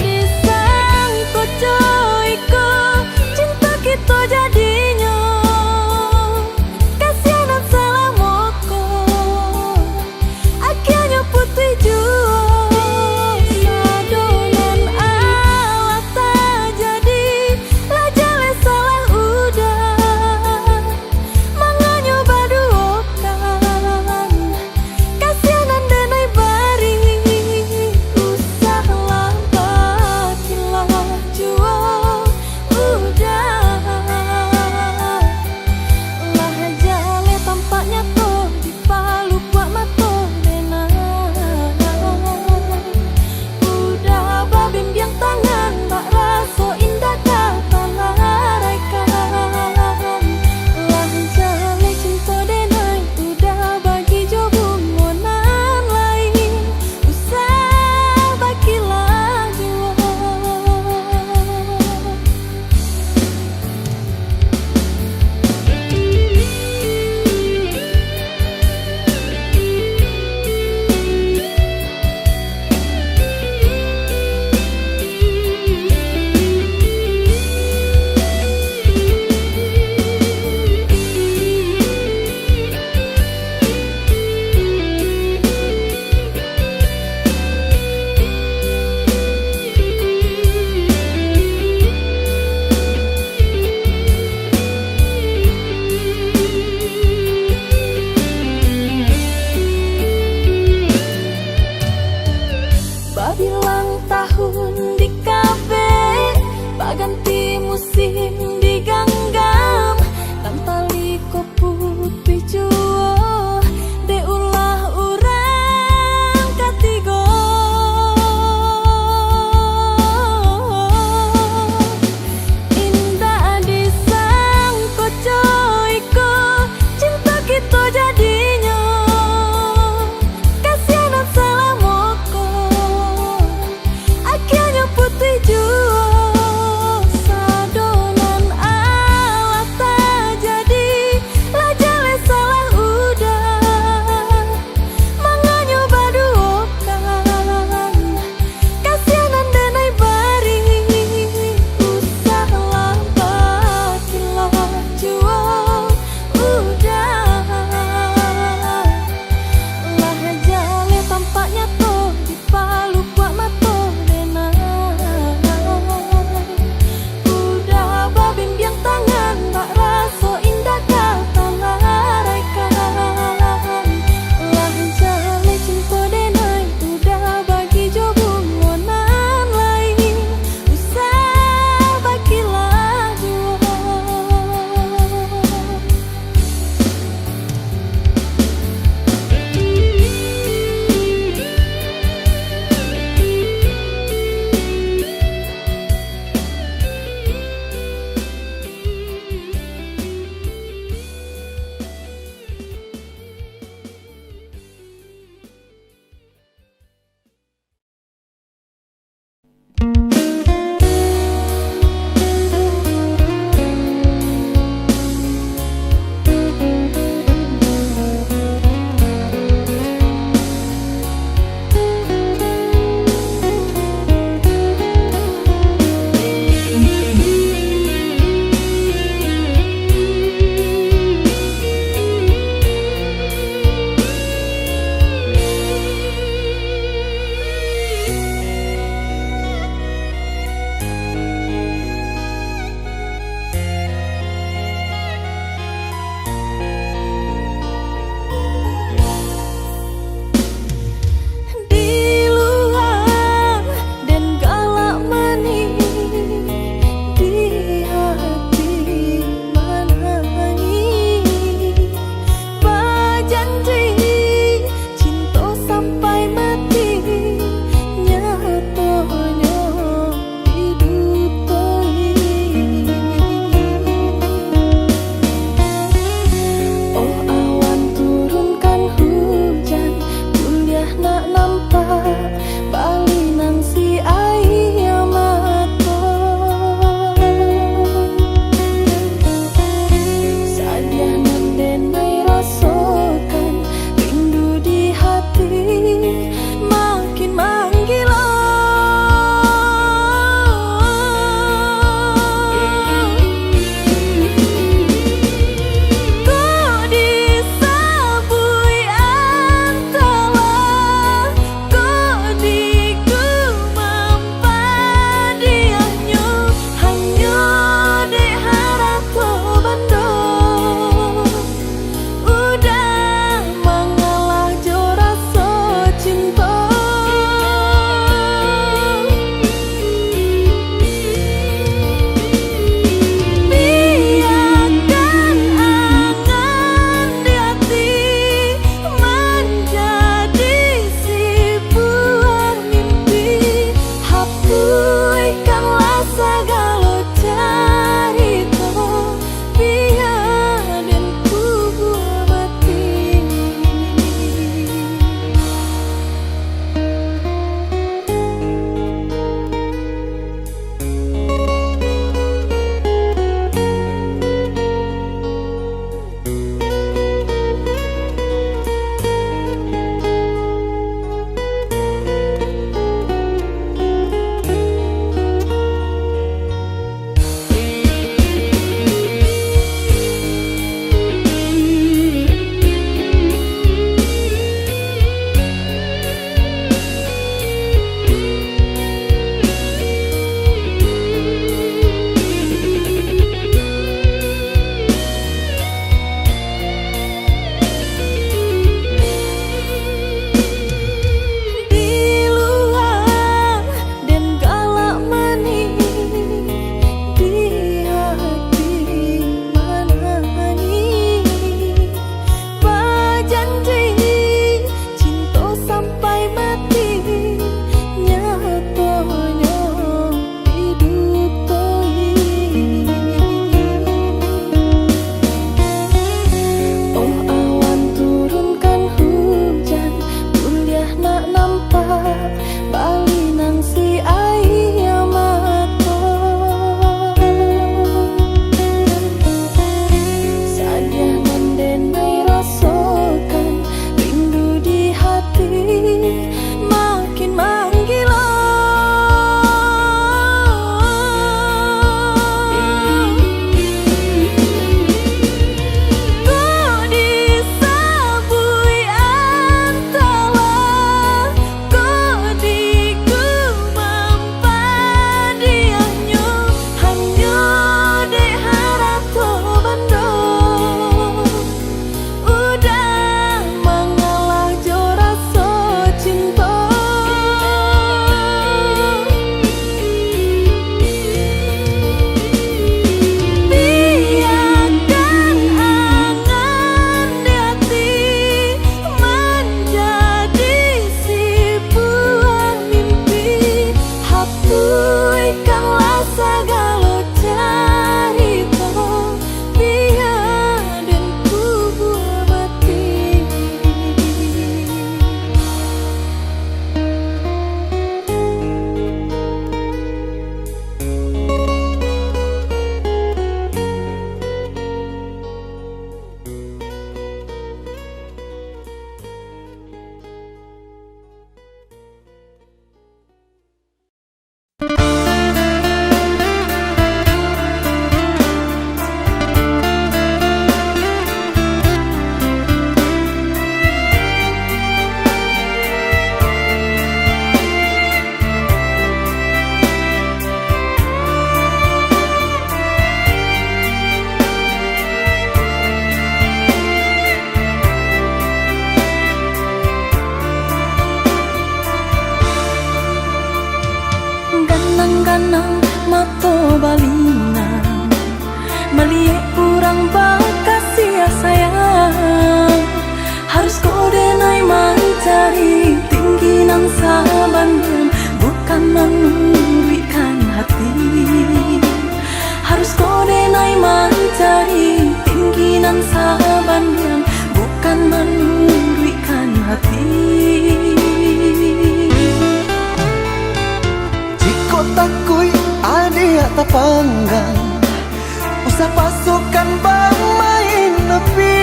panggang, usah pasukan bang main nepi.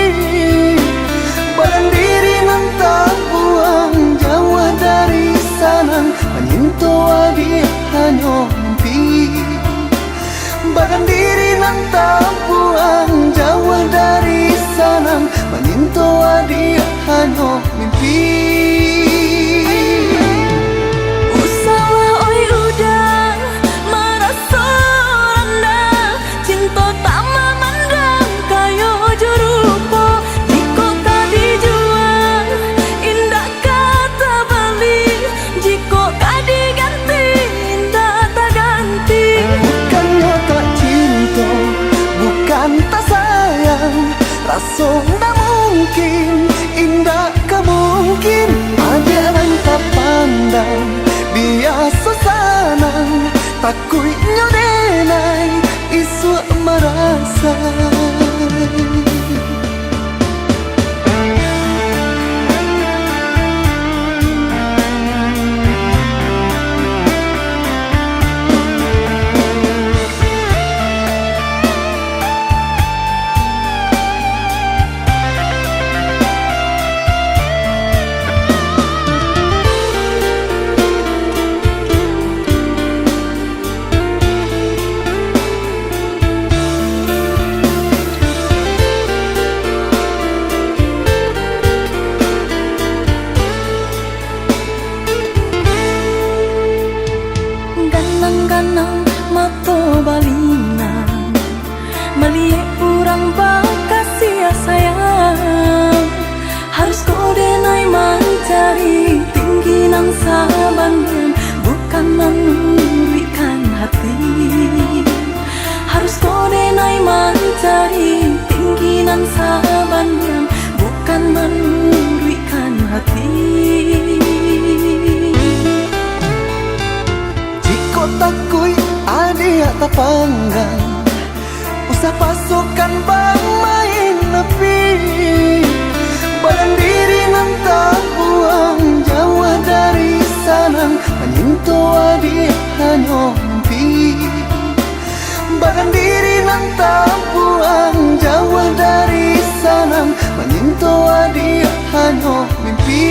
Badan diri nantang buang jauh dari sana, menyentuh adi hanya mimpi. Badan diri nantang buang jauh dari sana, menyentuh adi hanya mimpi. Usaha oi udah merasa rendah, cinta tak memandang kayo jurupo. Jika tadi jual indah kata balik, jika tadi ganti indah tak ganti. Bukannya tak cinta, bukan tak sayang, rasa tak mungkin, indah kemungkin. Ada yang tak pandang, biasa sanang, takutnya denai, isu merasa. Ganang-ganang mata balingan, melihat orang bakasih sayang. Harus kau denai mencari tinggi nang sabangan, bukan memberikan hati. Harus kau denai mencari tinggi nang sabangan, bukan memberikan hati. Takui adik tak panggang, usah pasukan bang main nepi. Badan diri nantang buang jauh dari sana, menyentuh adik hanya mimpi. Badan diri nantang buang jauh dari sana, menyentuh adik hanya mimpi.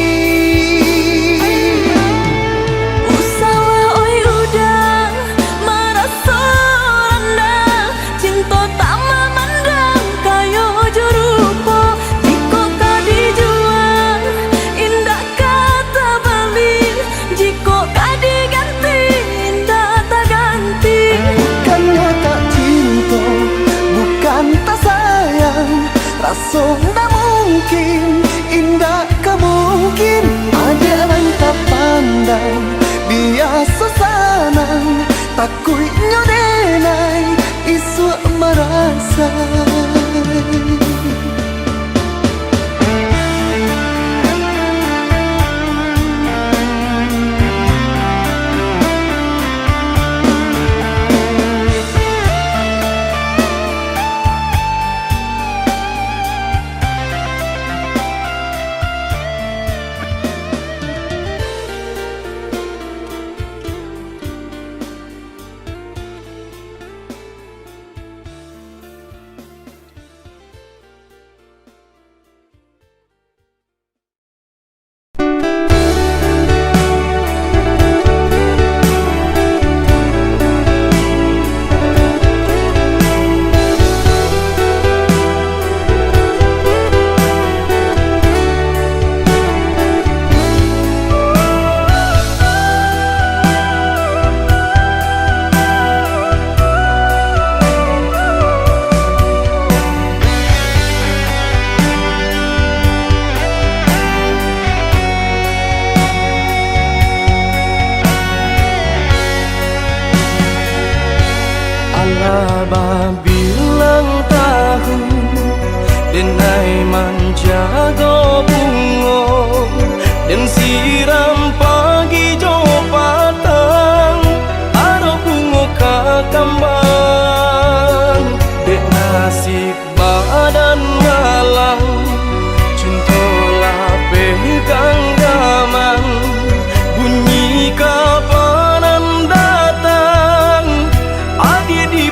Rasa tak mungkin, indah kemungkin. Ada yang tak pandang, biasa sanang, takutnya denai, isu merasa. Abah bilang tahu denai menjaga bunga dan siram pagi jo patang ada bunga kakambang dek nasib badan malang cintolah pegang gaman bunyi kapanan datang adi di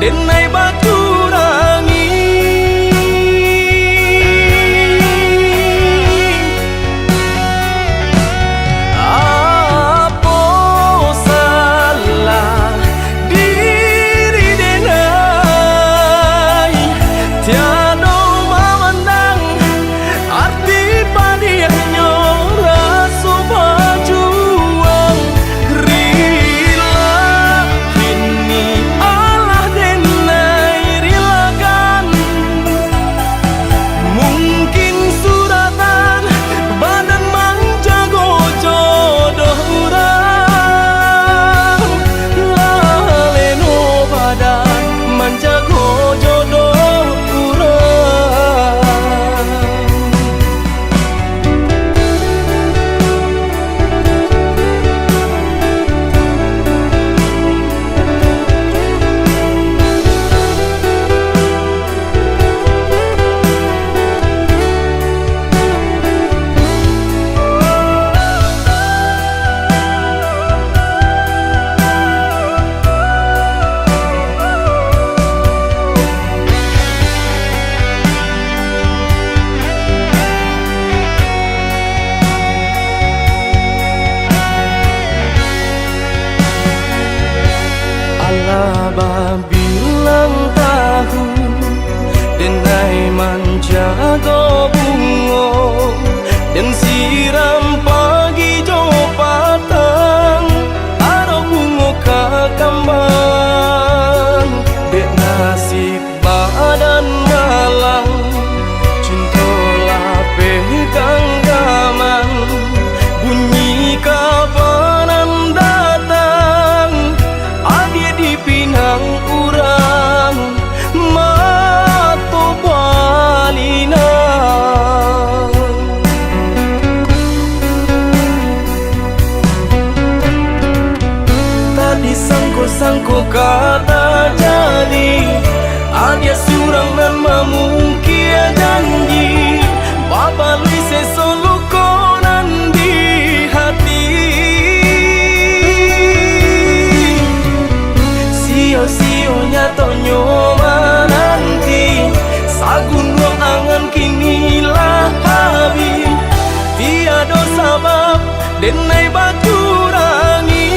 denai baturangi. Apa salah diri denai tiada memandang arti padiahnya rasa berjuang. Rila kini Allah denai rilakan, mungkin suratan badan menjago jodoh urang. Laleno badan menjago jodoh urang. Allah bilang tahu denai menjaga bunga dan siram pagi jo patang ada bunga kakambang. Dek nasib badan malang cintolah pegang gaman, bunyi kapanan datang adik dipinang urang mato balina. Tadi sangko-sangko kata jadi adia surang dan memungkia janji babalui sesolukonan di hati. Sio-sionya tonyo menanti sagun ruang angan kinilah habis tiada sabab denai baturangi.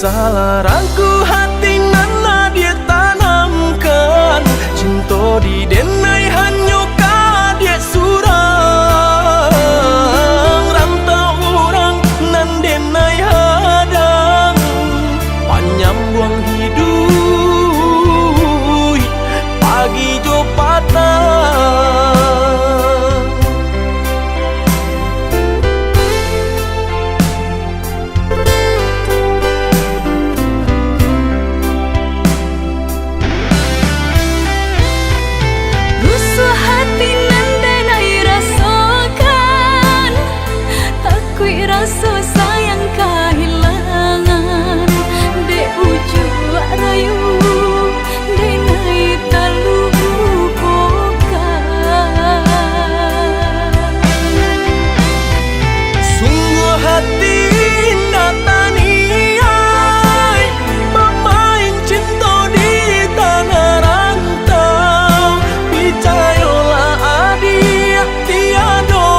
Usaha rangku hati nana dia tanamkan, cinta di denai hanyo ka dia surang. Rantau orang nan denai hadang, panjang buang hidup pagi jo patah. Rasa sayang kehilangan de ujung rayu de nai terlupakan. Sungguh hati nataniai pemain cinta di tanah rantau. Percayalah adik tiada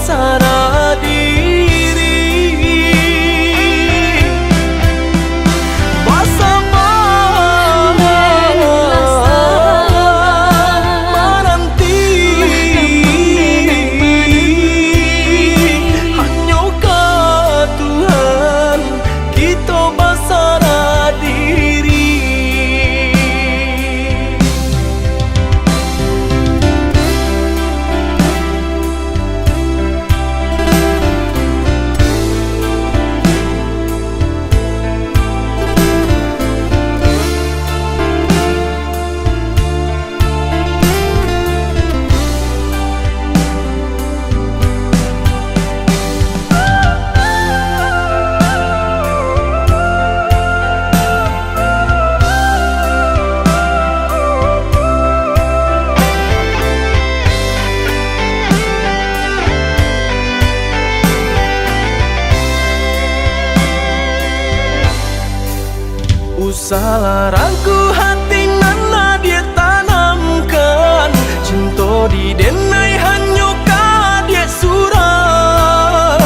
Sarah diri bersama menanti hanya ke Tuhan kita bersarah diri. Usaha rangku hati nana dia tanamkan, cinta di denai hanyo ka dia surang.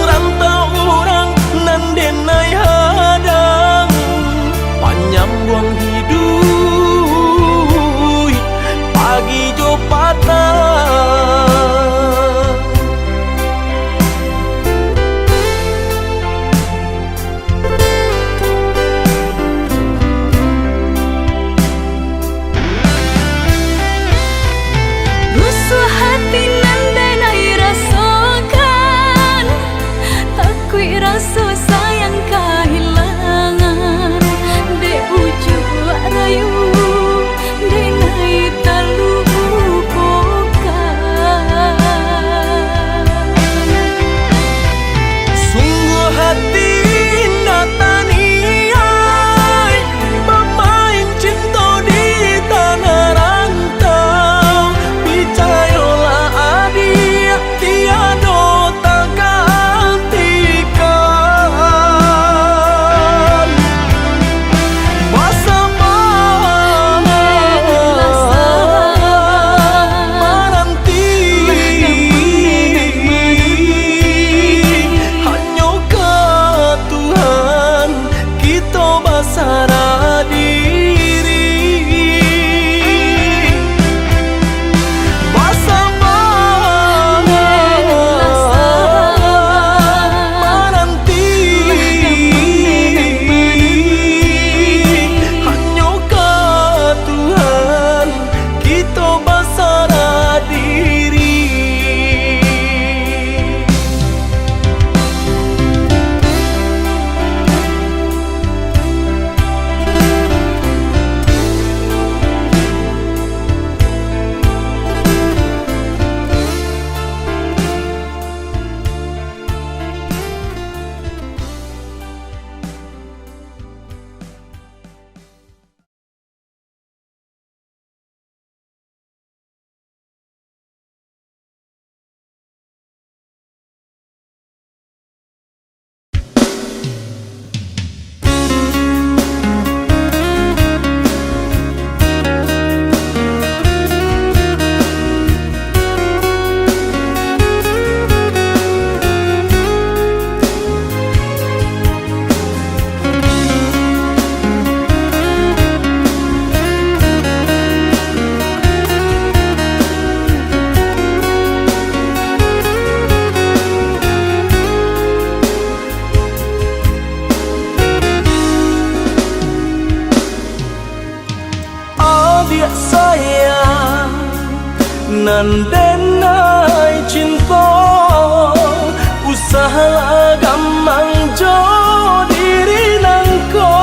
Rantau orang nan denai hadang, panjang buang hidup pagi jo patah. Adik sayang nan denai cinta usaha gamang jo diri nangko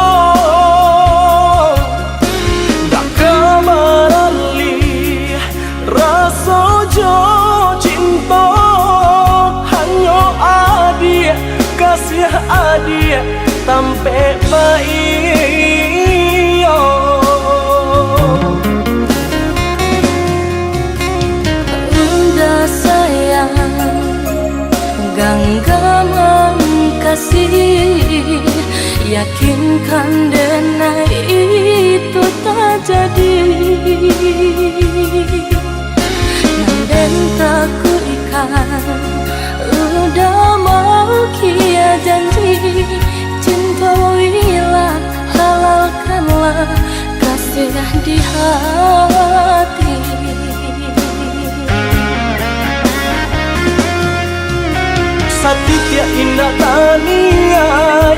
dak kamarali rasa jo cinta hanya adik kasih adik sampai baik Udah sayang genggaman kasih yakinkan denai itu tak jadi dan tak ku ikan udah mau kia janji cintoilah halalkanlah kasih di hati Satitya indah tania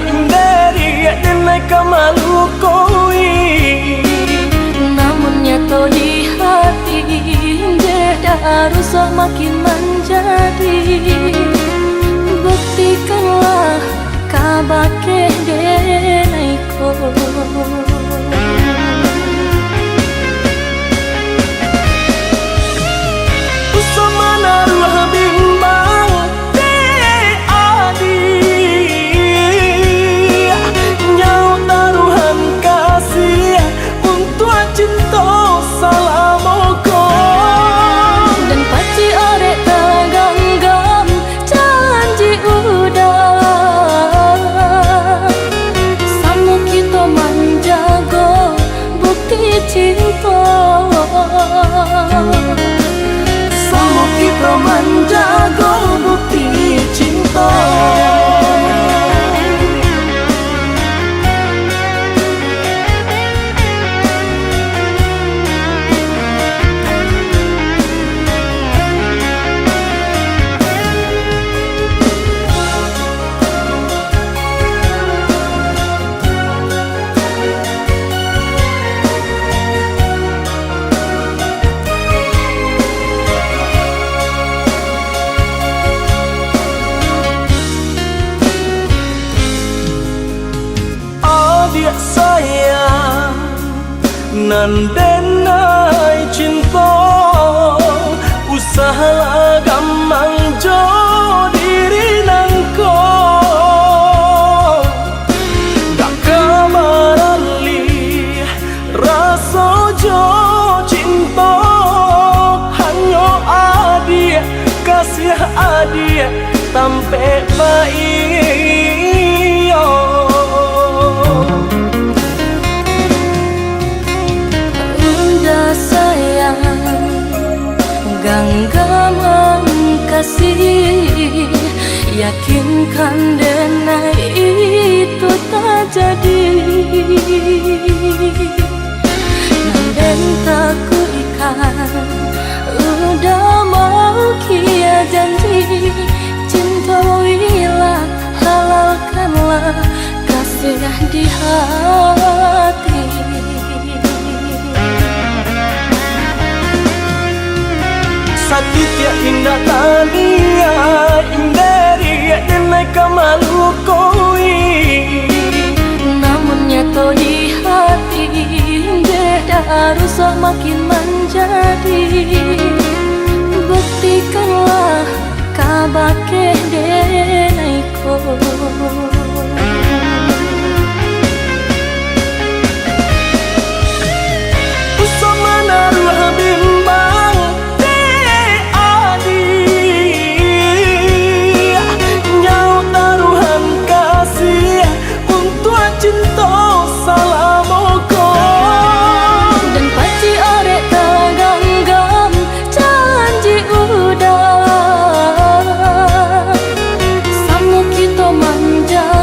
inderi denai kamalu koi namun nyato di hati jeda rusak makin menjadi buktikanlah kabake denaiko Usamana ruh bimbang te adi nyau taruhan kasih untuk cinta salamoko dan paci orek taganggam janji udah samu kita menjaga bukti cinta Samu kita menjaga bukti cinta Adik sayang nan denai cinta usaha gamang jo diri nangko dak kamarali rasa jo cinta hanya adik kasih adik sampai baik Udah sayang genggaman kasih yakinkan denai itu tak jadi dan tak ku ikan udah mau kia janji cintoilah halalkanlah kasih di hati Satitya indah tania inderi denai kamalu koi namun nyato di hati jeda rusak makin menjadi buktikanlah kabake denaiko Usamana ruh bimbang te adi nyau taruhan kasih untuk cinta salamoko dan paci orek taganggam janji udah samu kita menjaga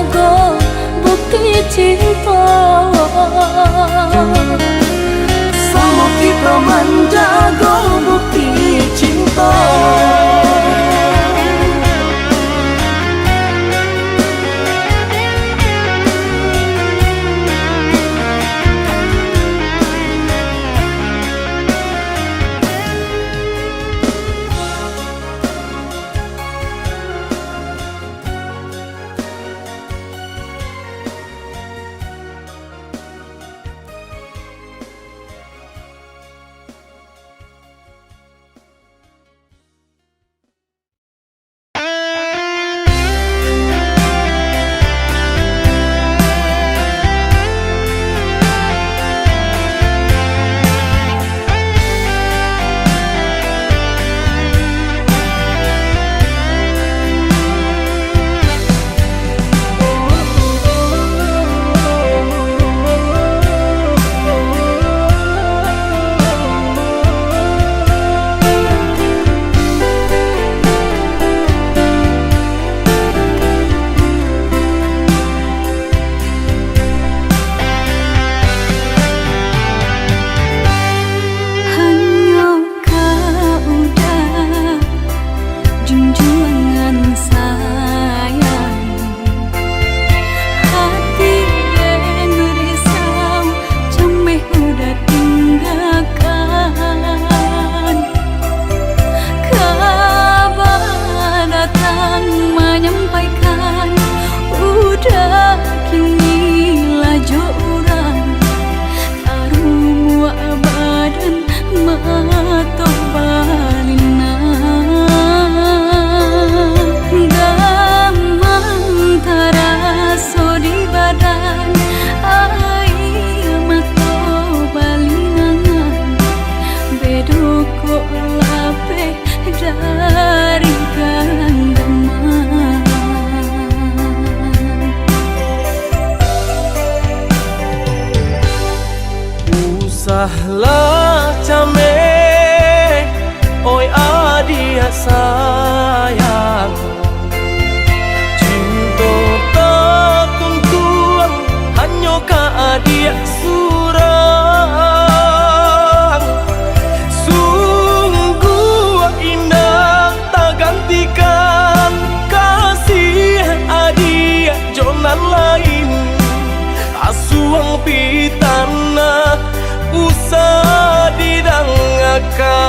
duko lebih dari genggaman. Usahlah came, oi adia sayang, cinta tak tuntuan hanya ka adia surang. Sungguh indah tak gantikan kasih adia jonan lain. Asuang pitana usah didangakan.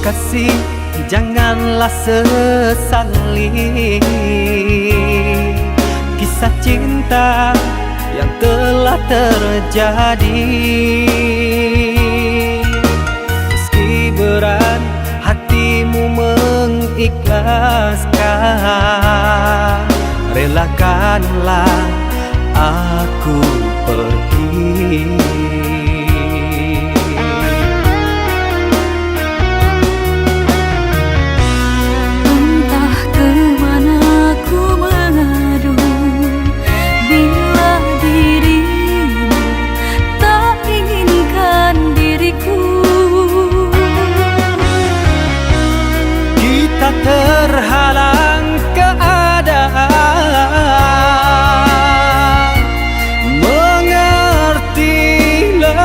kasih, janganlah sesali kisah cinta yang telah terjadi. Meski berat hatimu mengikhlaskan, relakanlah aku pergi. Entah kemana ku mengadu bila dirimu tak inginkan diriku. Kita terhalang keadaan, mengertilah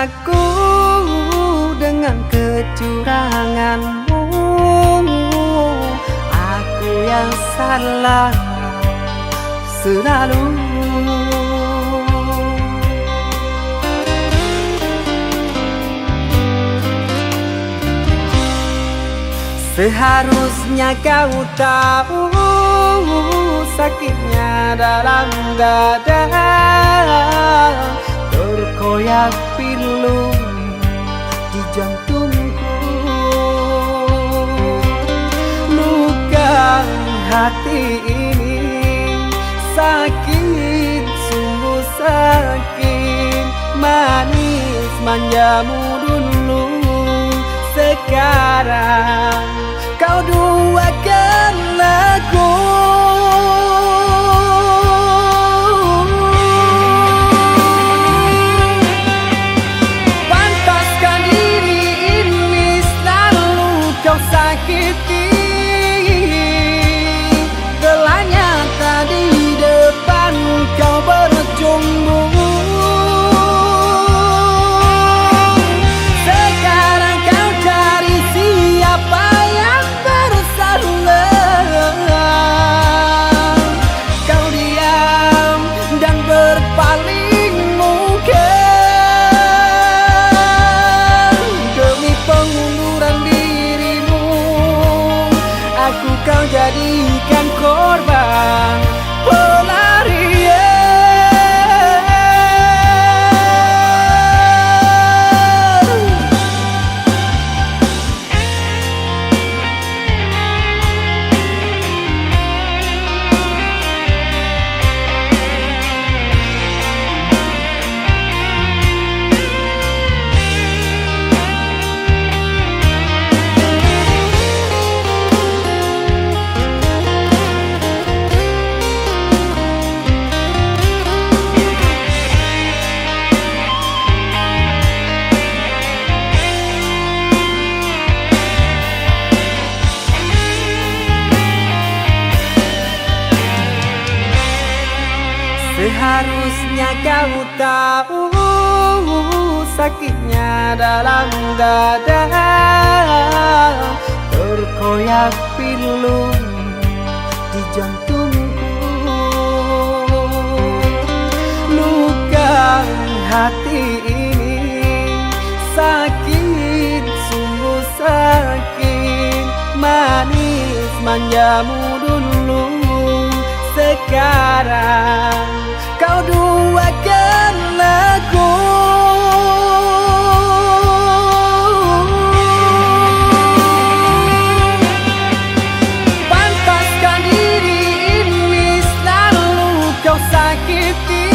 aku dengan kecuranganmu. Aku yang salah selalu. Seharusnya kau tahu sakitnya dalam dada, terkoyak pilu di jantungku. Luka hati ini sakit, sungguh sakit. Manis manjamu dulu, sekarang kau duakan aku. Pantaskah diri ini selalu kau sakiti? Gelanya tadi depan kau berjumbu. Kau jadikan korban pelarian. Seharusnya kau tahu sakitnya dalam dada, terkoyak pilu di jantungku. Luka hati ini sakit, sungguh sakit. Manis manjamu dulu, sekarang kau duakan aku. Pantaskah diri ini selalu kau sakiti?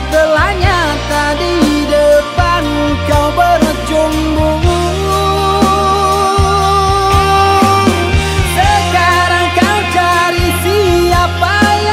Gelanya tadi depan kau berjumbu. Sekarang kau cari siapa yang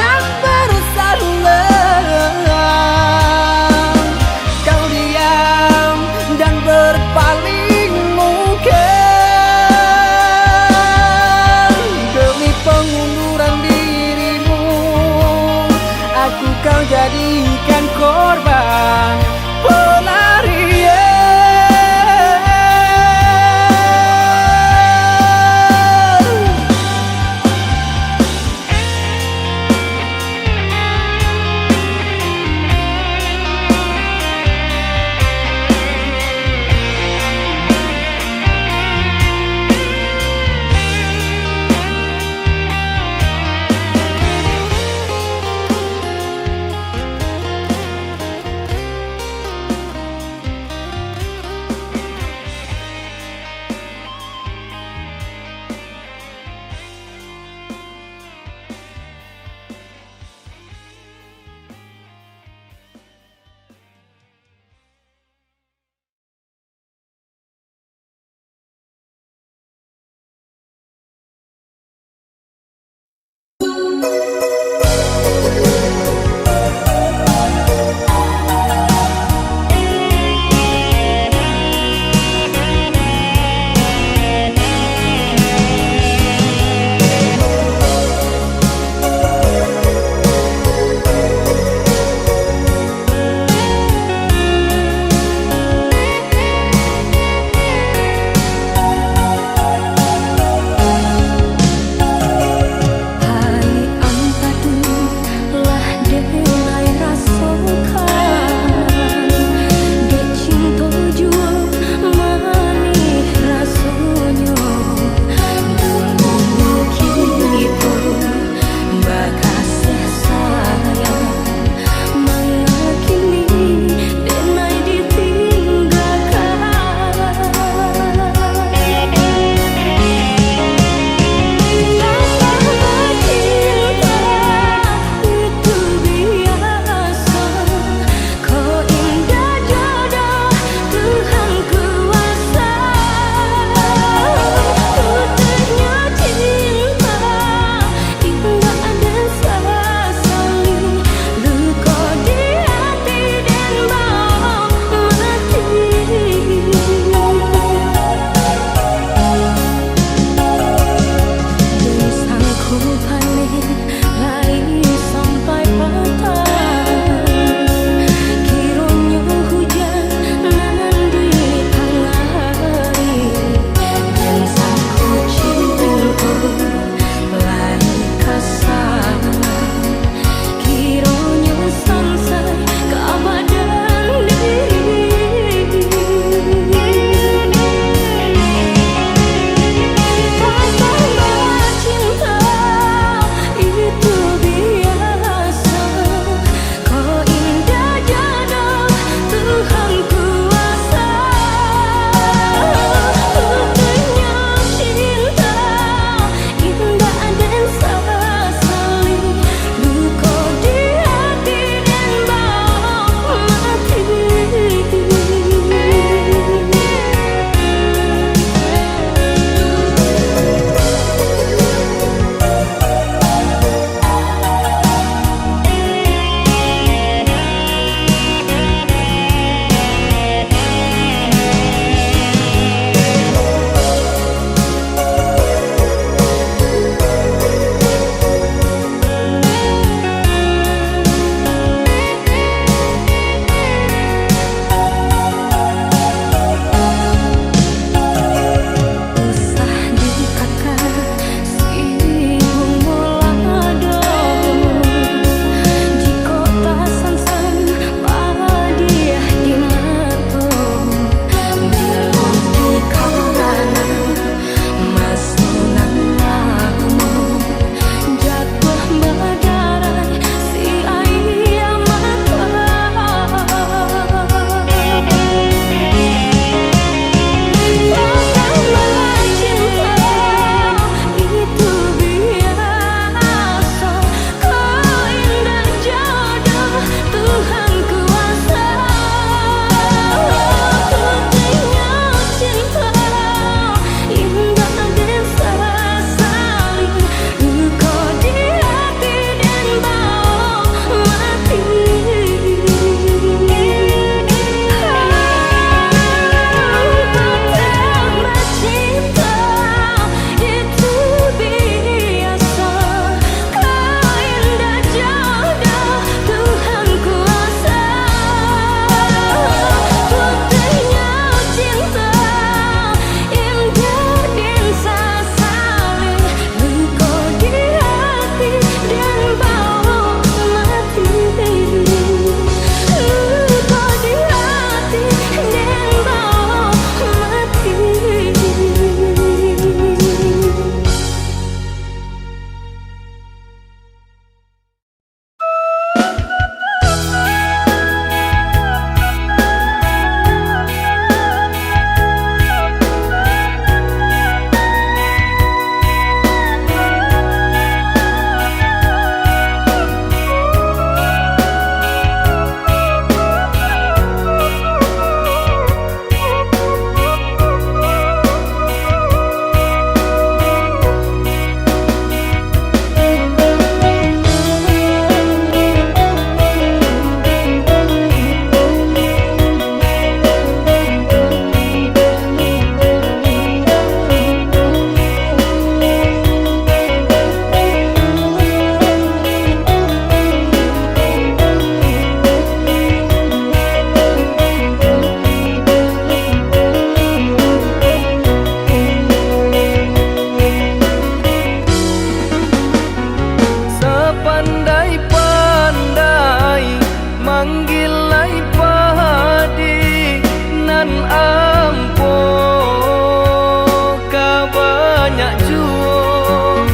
banyak jua,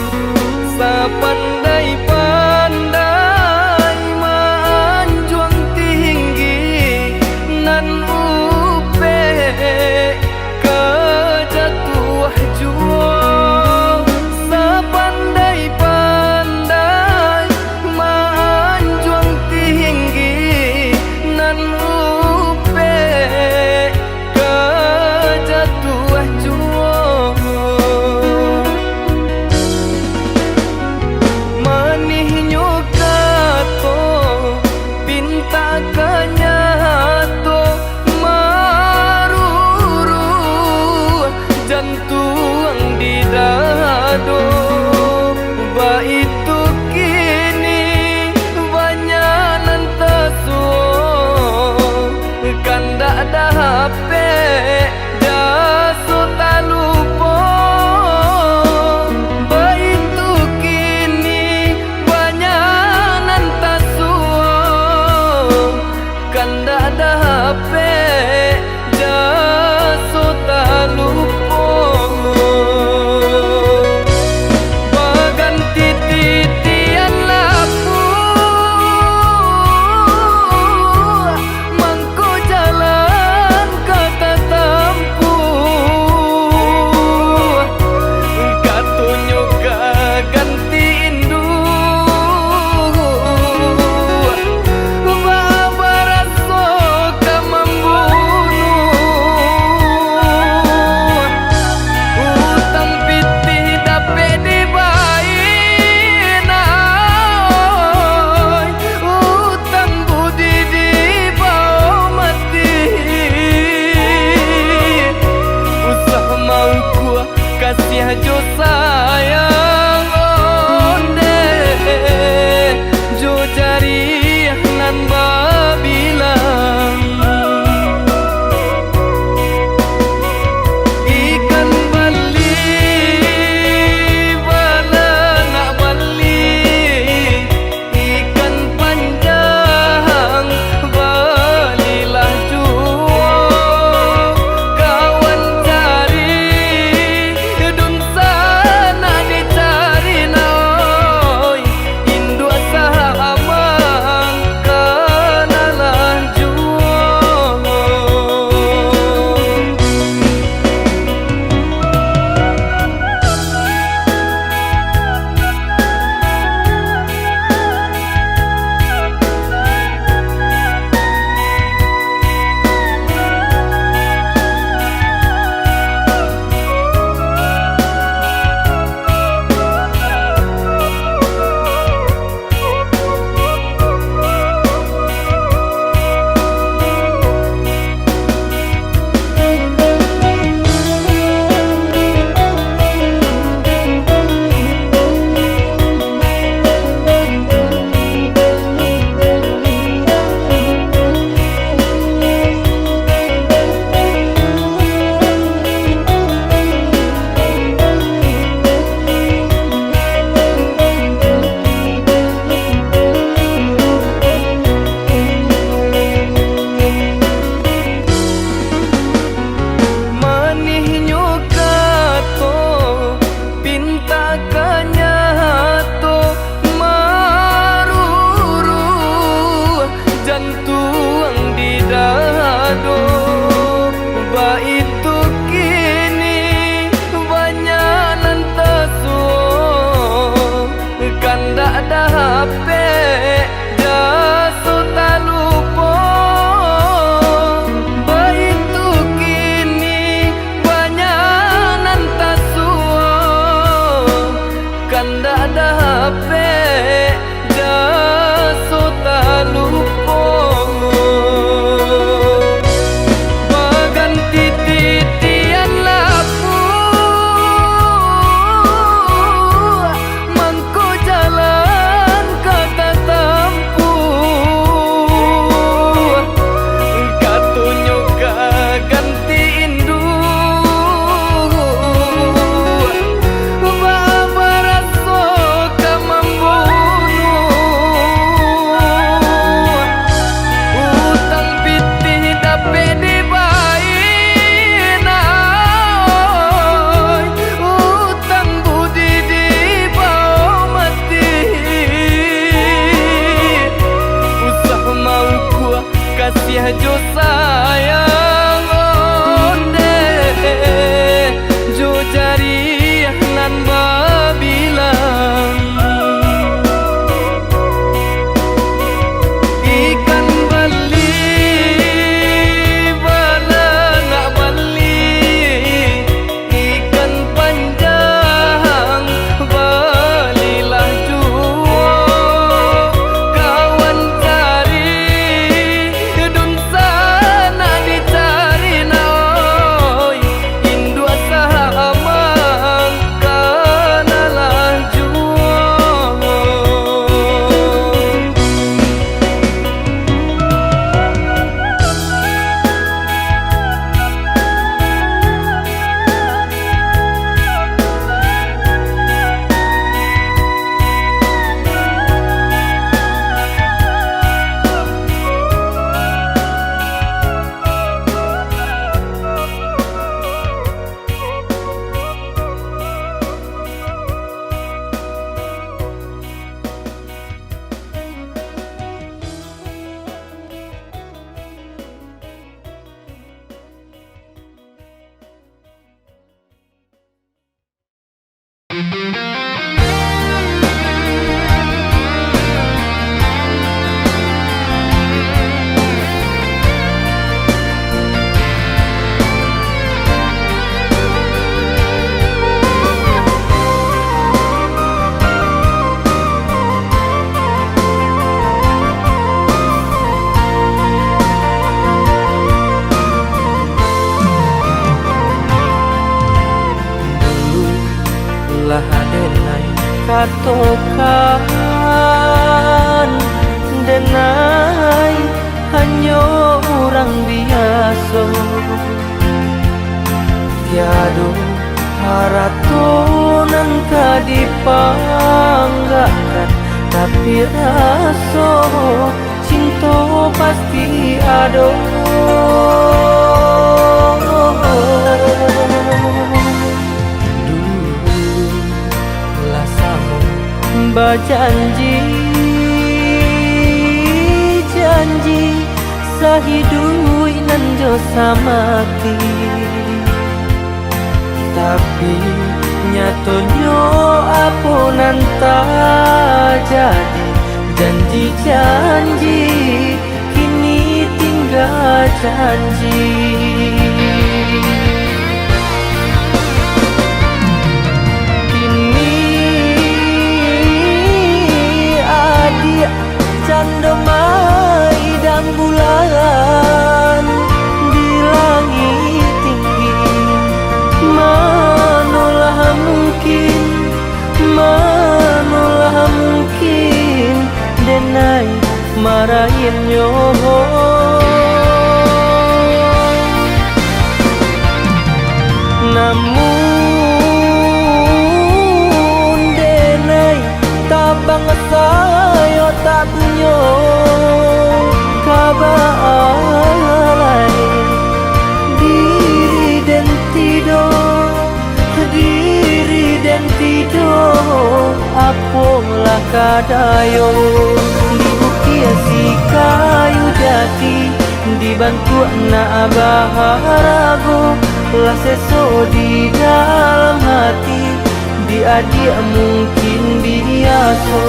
sepandai-pandai menjuang tinggi nan upe kejatuh jua, sepandai-pandai menjuang tinggi nan upe kejatuh jua. katokan denai hanya orang biasa tiadu haratonan kadipanggakan tapi rasa cinta pasti ada berjanji sahidui nan jo samati tapi nyatanya apa nan tak jadi janji kini tinggal janji canda mai dan bulan di langit tinggi manolah mungkin denai marahin nyoho namun denai tabang saya tak punya kabar lain diri dan tidur apalah kadayo dibukia si kayu jati dibantu anak baharago lah seso di dalam hati dia mungkin biasa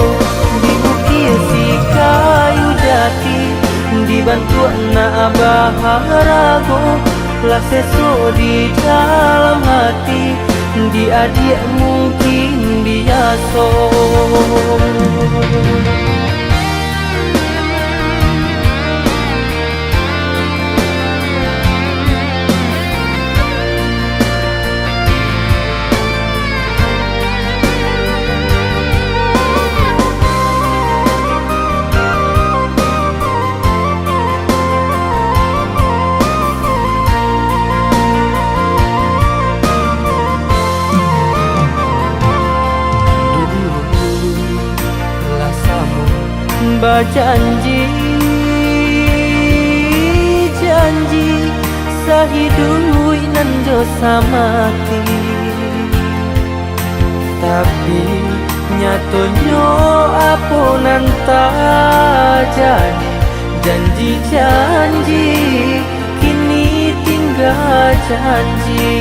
dibukia si kayu jati dibantu anak baharago lah seso di dalam hati dia mungkin biasa berjanji sahidui nan jo samati tapi nyatanya apa nan tak jadi janji kini tinggal janji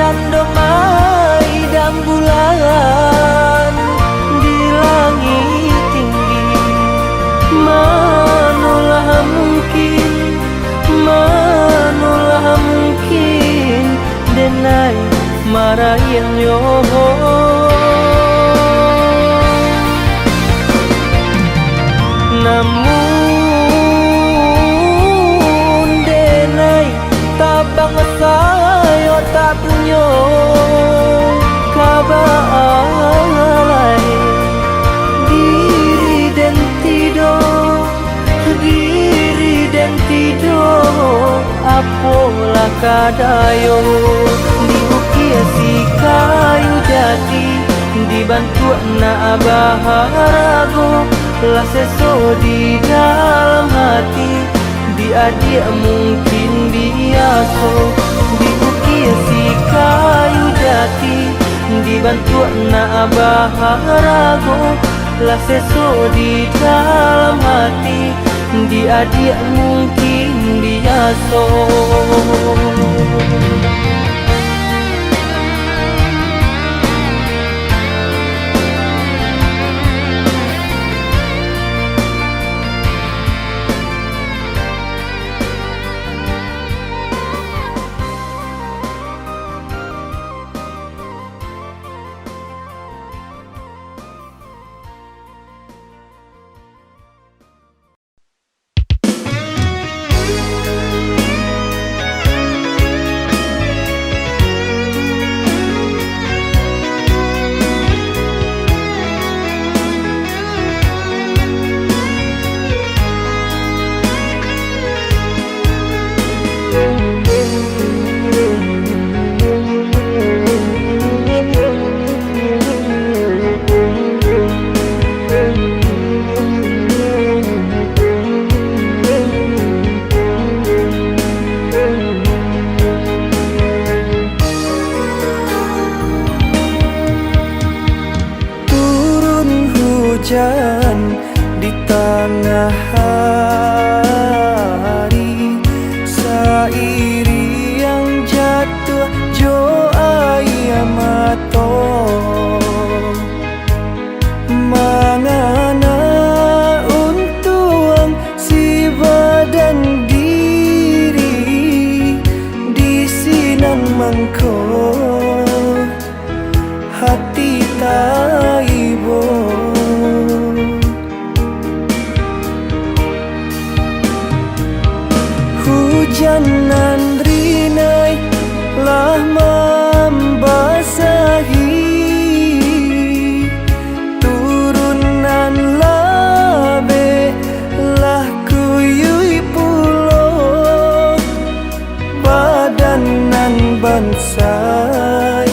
canda mai dan bulan di langit tinggi manolah mungkin denai marahin nyoho namun denai tabang saya tak punya kabar lain diri dan tidur apalah kadayo dibukia si kayu jati dibantu anak baharago lah seso di dalam hati dia mungkin biasa dibukia si kayu jati dibantu anak baharago lah seso di dalam hati dia mungkin biasa di tengah hari, sairi yang jatuh jo ayamato mangana untuang si badan diri di sinan mangko hati taibo. Hujanan rinai lah membasahi turunan labe lah kuyui pulo badanan bansai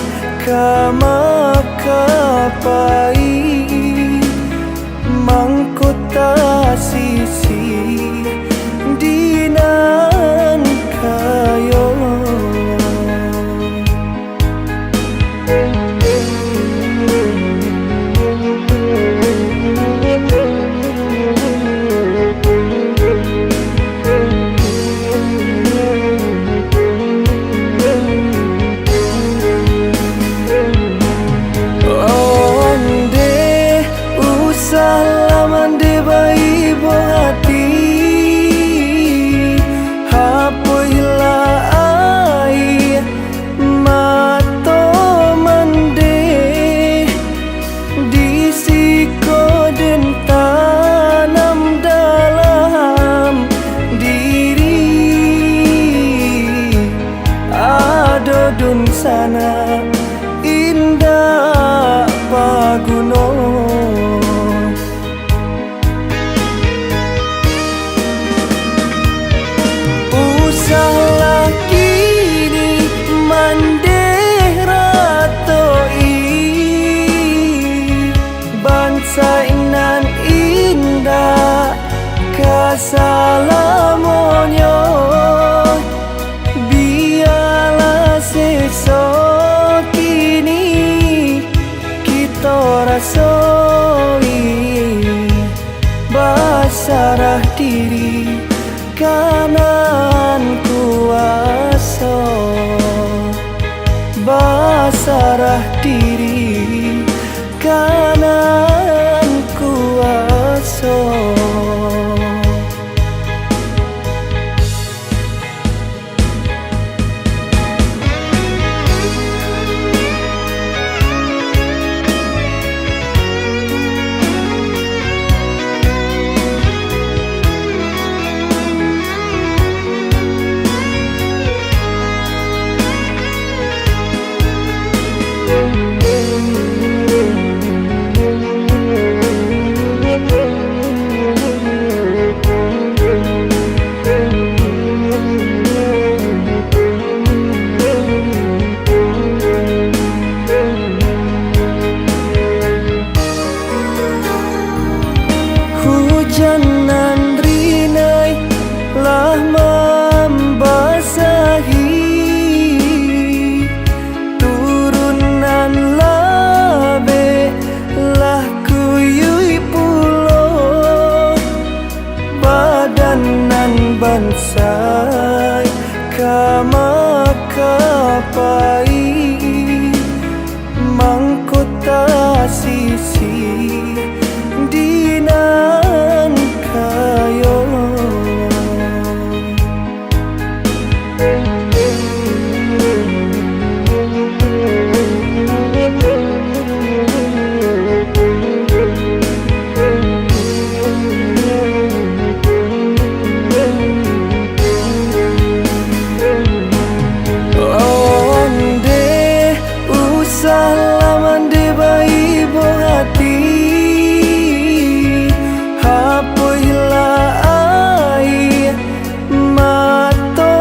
kamakapai mangkota sisi dinan kayo. Onde usalaman de bai bo hati hapoila ai mato mande di siko den tanam dalam diri adodun sana indah paguno. Usahlah kini mandeh ratoi bangsa inan indah kasalamonyo biarlah sesok kini kita rasoi basarah diri kanan kuasa basarah diri kanan kuasa. Hujanan rinai lah membasahi turunan labe lah kuyui pulo badanan bansai kamakapai mangkota sisi dinan kayo. Onde usalaman de bai bo hati hapoila ai mato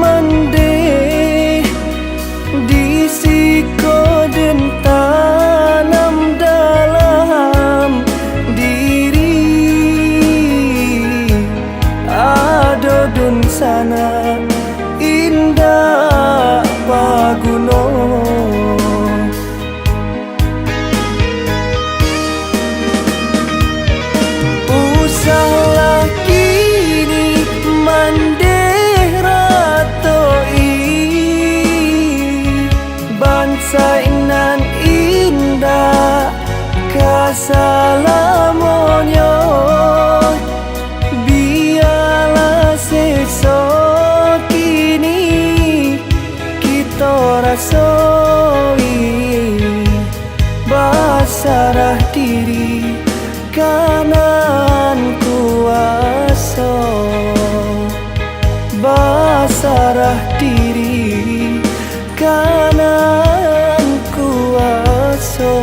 mande di siko den tanam dalam diri adodun sana indah paguno. kanan kuasa basarah diri kanan kuasa.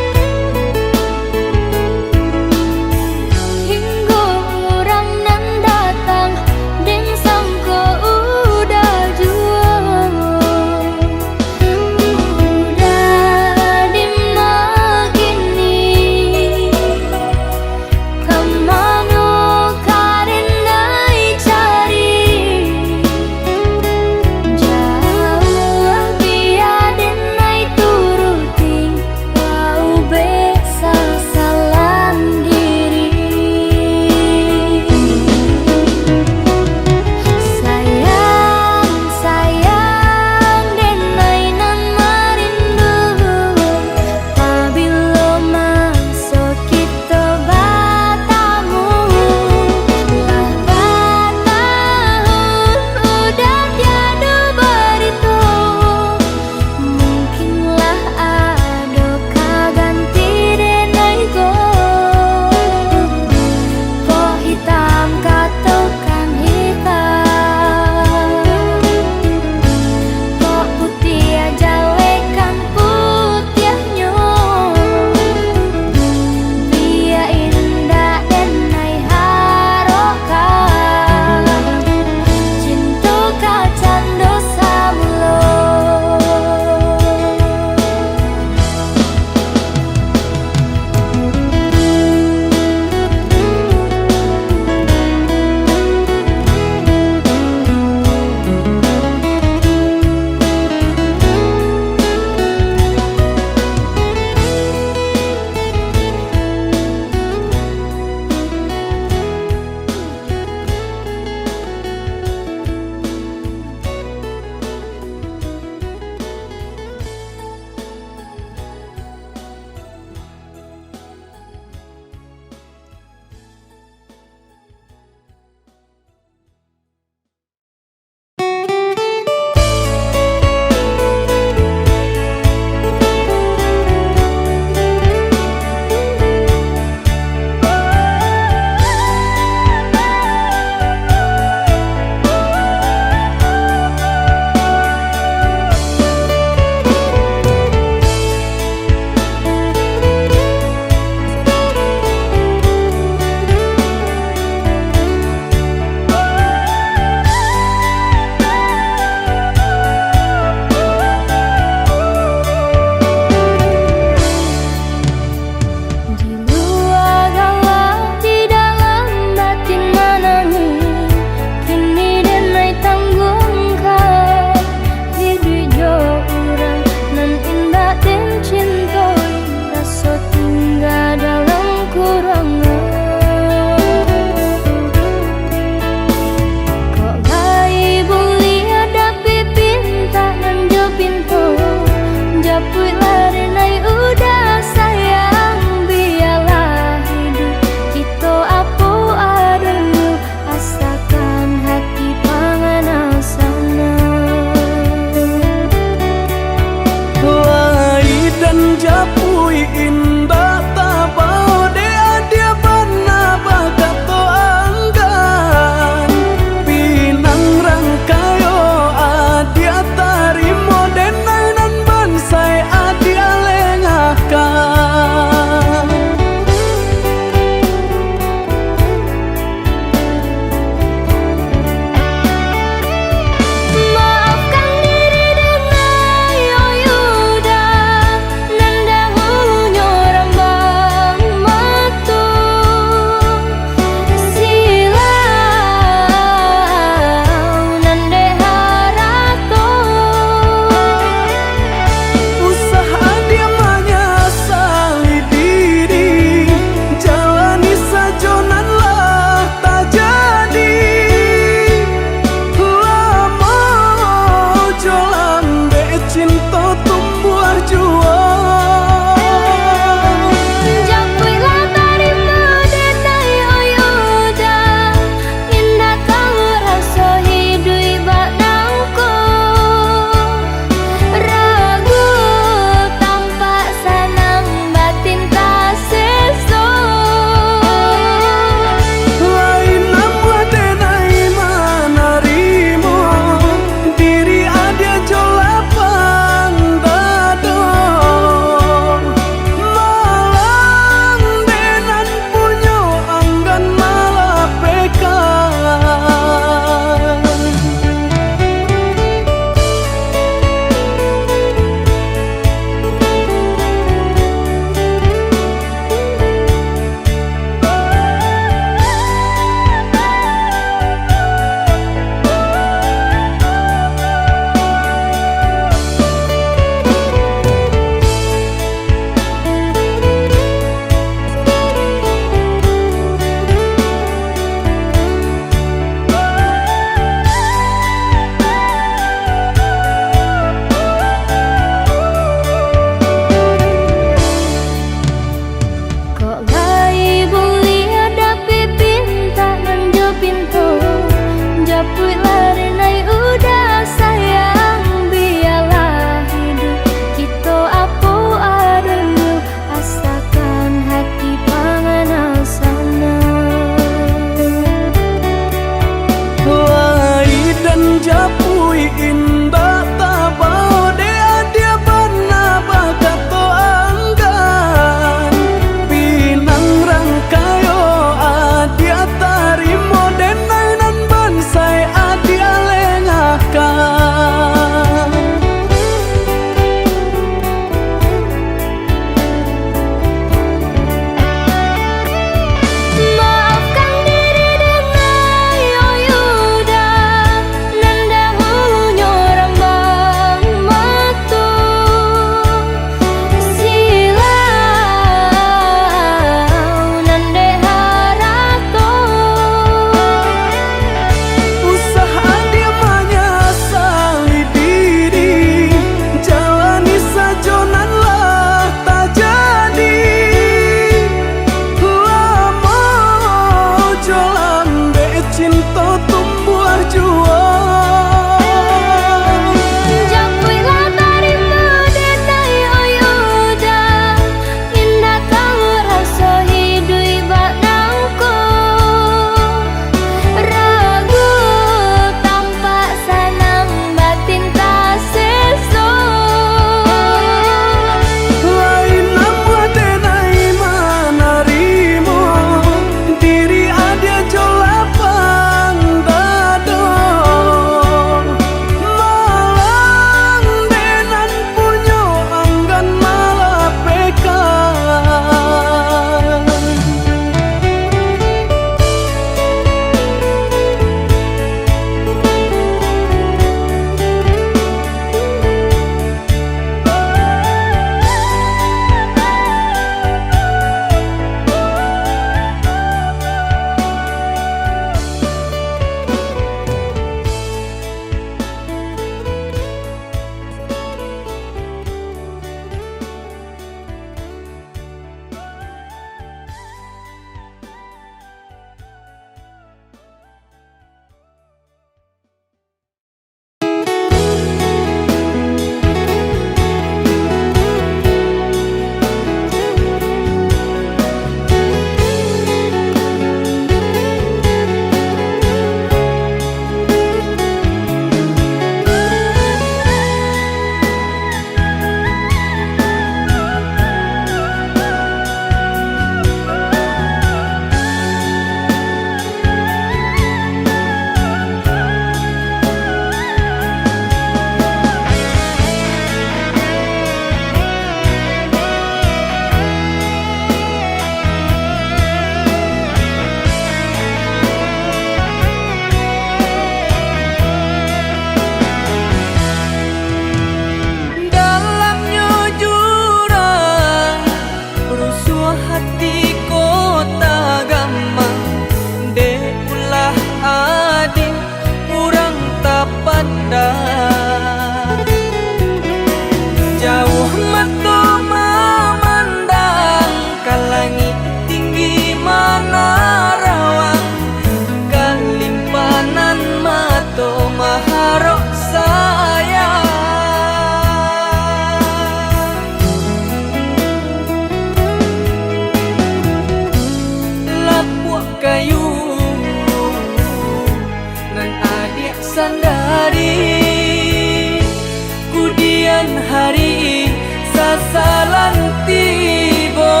hari sasalan tiba.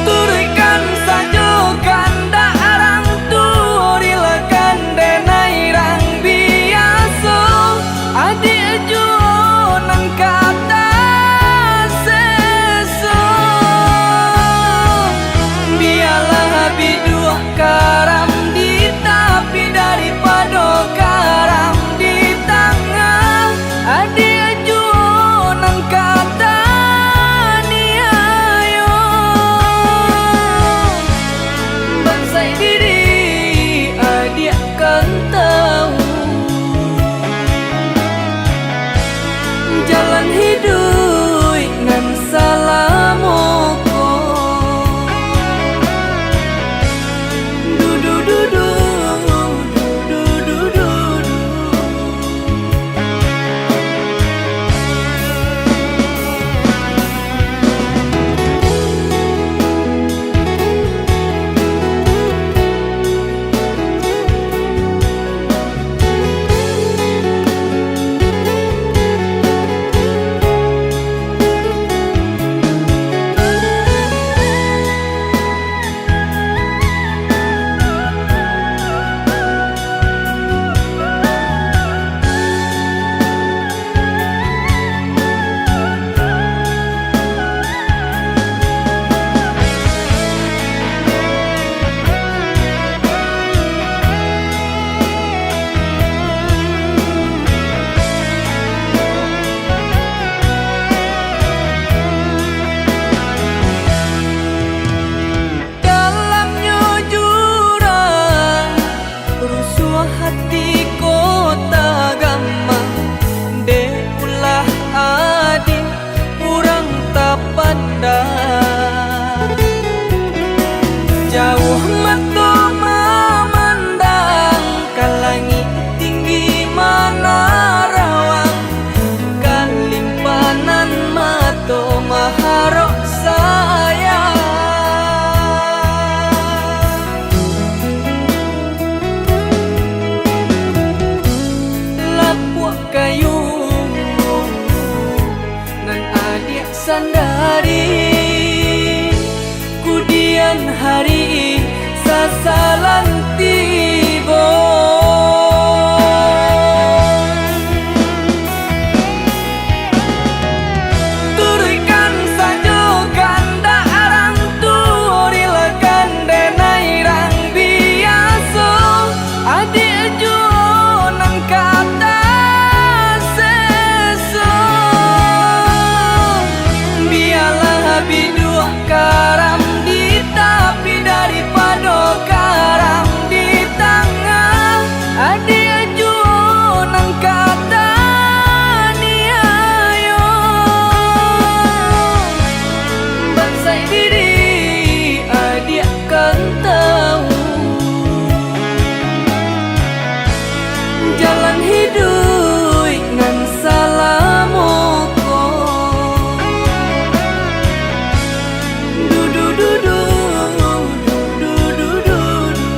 Turikan sajokan da arang turilakan denai rang biasa adi juo nang kata seso. Biarlah bidua karam di tapi daripada karam di tangan adi juo nang kata niayo. Bansai diri adi akan tahu jalan hidup ngan salamoko. Du du du du du du du du. Dalamnya jurang rusuh hati kota gampang de ulah adi kurang tak pandang. Jauh mata memandang ke langit tinggi mana rawang kalimpanan mata maharok sayang. Lapuak kayu nan adik sandari kudian hari sasalan tiba. Turikan sajokan da arang turilakan denai rang biasa adi juo nang kata seso. Biarlah bidua karam di tapi daripada karam di tangan adi juo nang kata niayo. Bansai diri adi akan tahu jalan hidup ngan salamoko. Du du du du du du du du.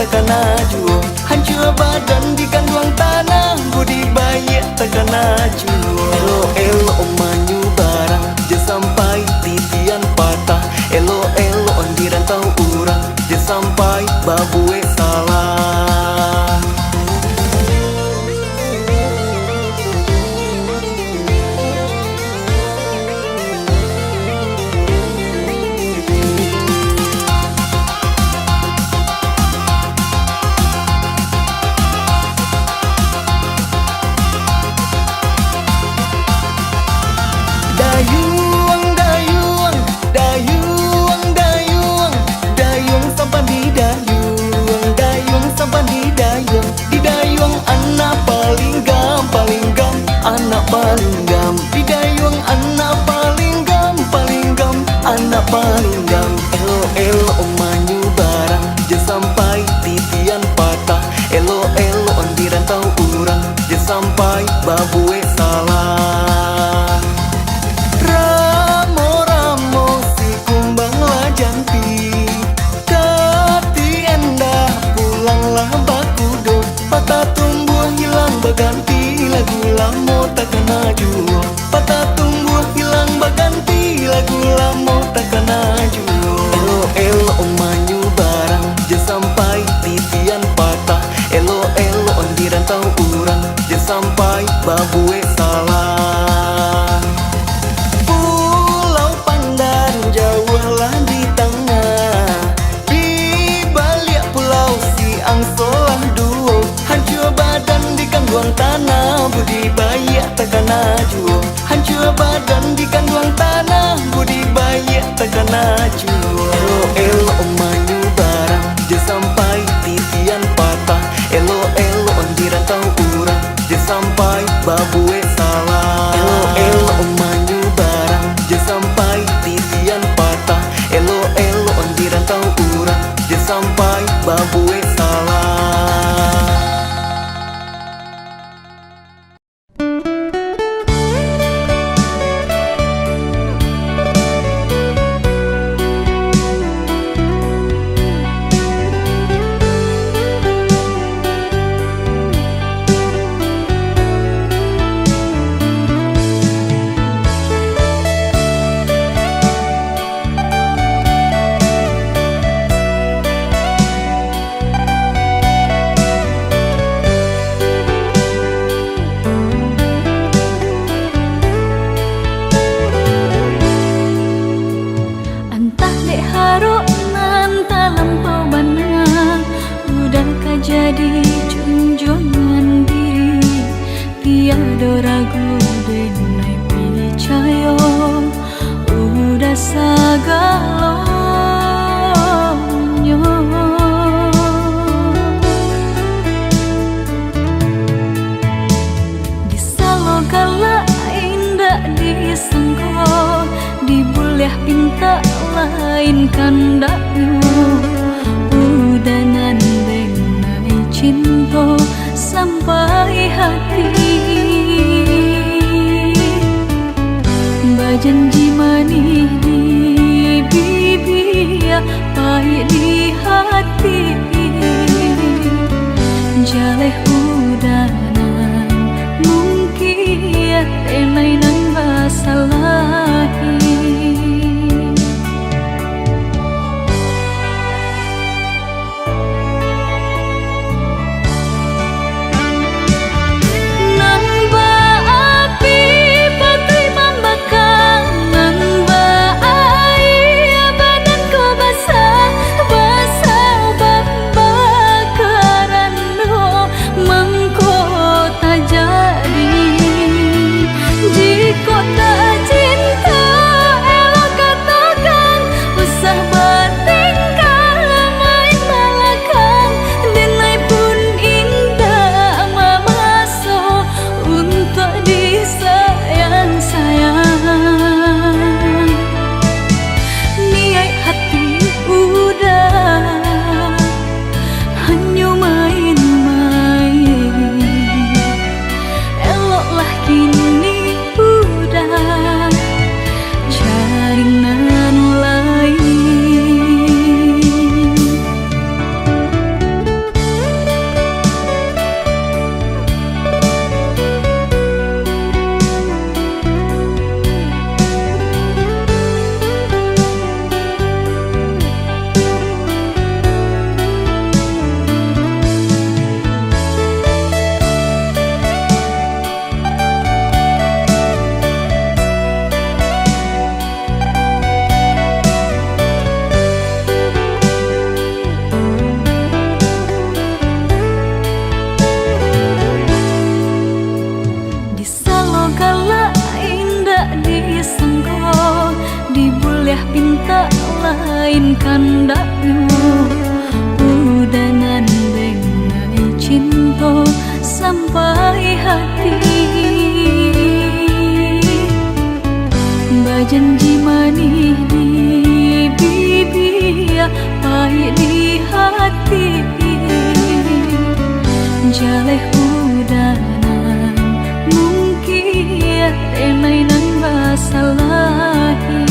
takkan aju. Hancur badan di kandung tanah, budi bayi takkan aju. Elo elo manyu barang, je sampai titian patah. Elo elo di rantau urang, je sampai babue salah. Dayung, dayung, dayung, dayung, dayung sampai di dayung, dayung sampai di dayung. Di dayung anak paling gam, paling gam, anak paling gam. Di dayung anak paling gam, paling gam, anak paling gam. Elo elo manyu barang, je sampai titian patah. Elo elo di rantau urang, je sampai babue salah. Ramo ramo si kumbang lajanti, kati endah pulanglah bakudo. Patah tumbuh hilang berganti, lagu lamo takkan aju. Patah tumbuh hilang berganti, lagu lamo takkan aju. Elo elo manyu barang, je sampai titian patah. Elo elo di rantau urang, je sampai babue salah. Pulau Pandan jauhlah di tengah, di balik pulau Siang solah duo. Hancur badan di kandung tanah, budi bayi takkan aju. Hancur badan di kandung tanah, budi bayi takkan aju. Elo elo manyu barang, je sampai titian patah. Elo elo di rantau urang, je sampai babue salah. Elo elo manyu barang, je sampai titian patah. Elo elo di rantau urang, je sampai babue salah. Entah dek haruk nan tak lampau bana, udahkah jadi junjungan diri. Tiada ragu denai percaya, udah sagalonyo. Disalogala indah disangka, dibuleh pinta lain kandaknya. Udah nandeng nai cinta sampai hati. Bajanji manis di bibir, pahit di hati. Jaleh udanan mungkin tenai nan basalahi. Basah kalih udanan mungkin tenai nan basalahi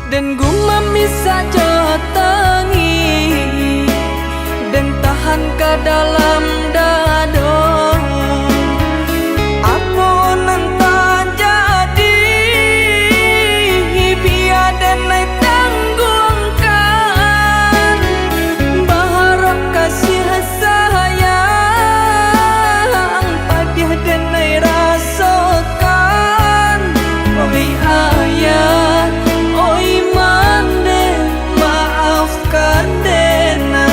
dan gumam bisa jotengi dan tahan ke dalam dado apunan tak jadi biar dan naik tanggungkan baharap kasih sayang padiah dan naik rasakan oi ayah oi mande maafkan denai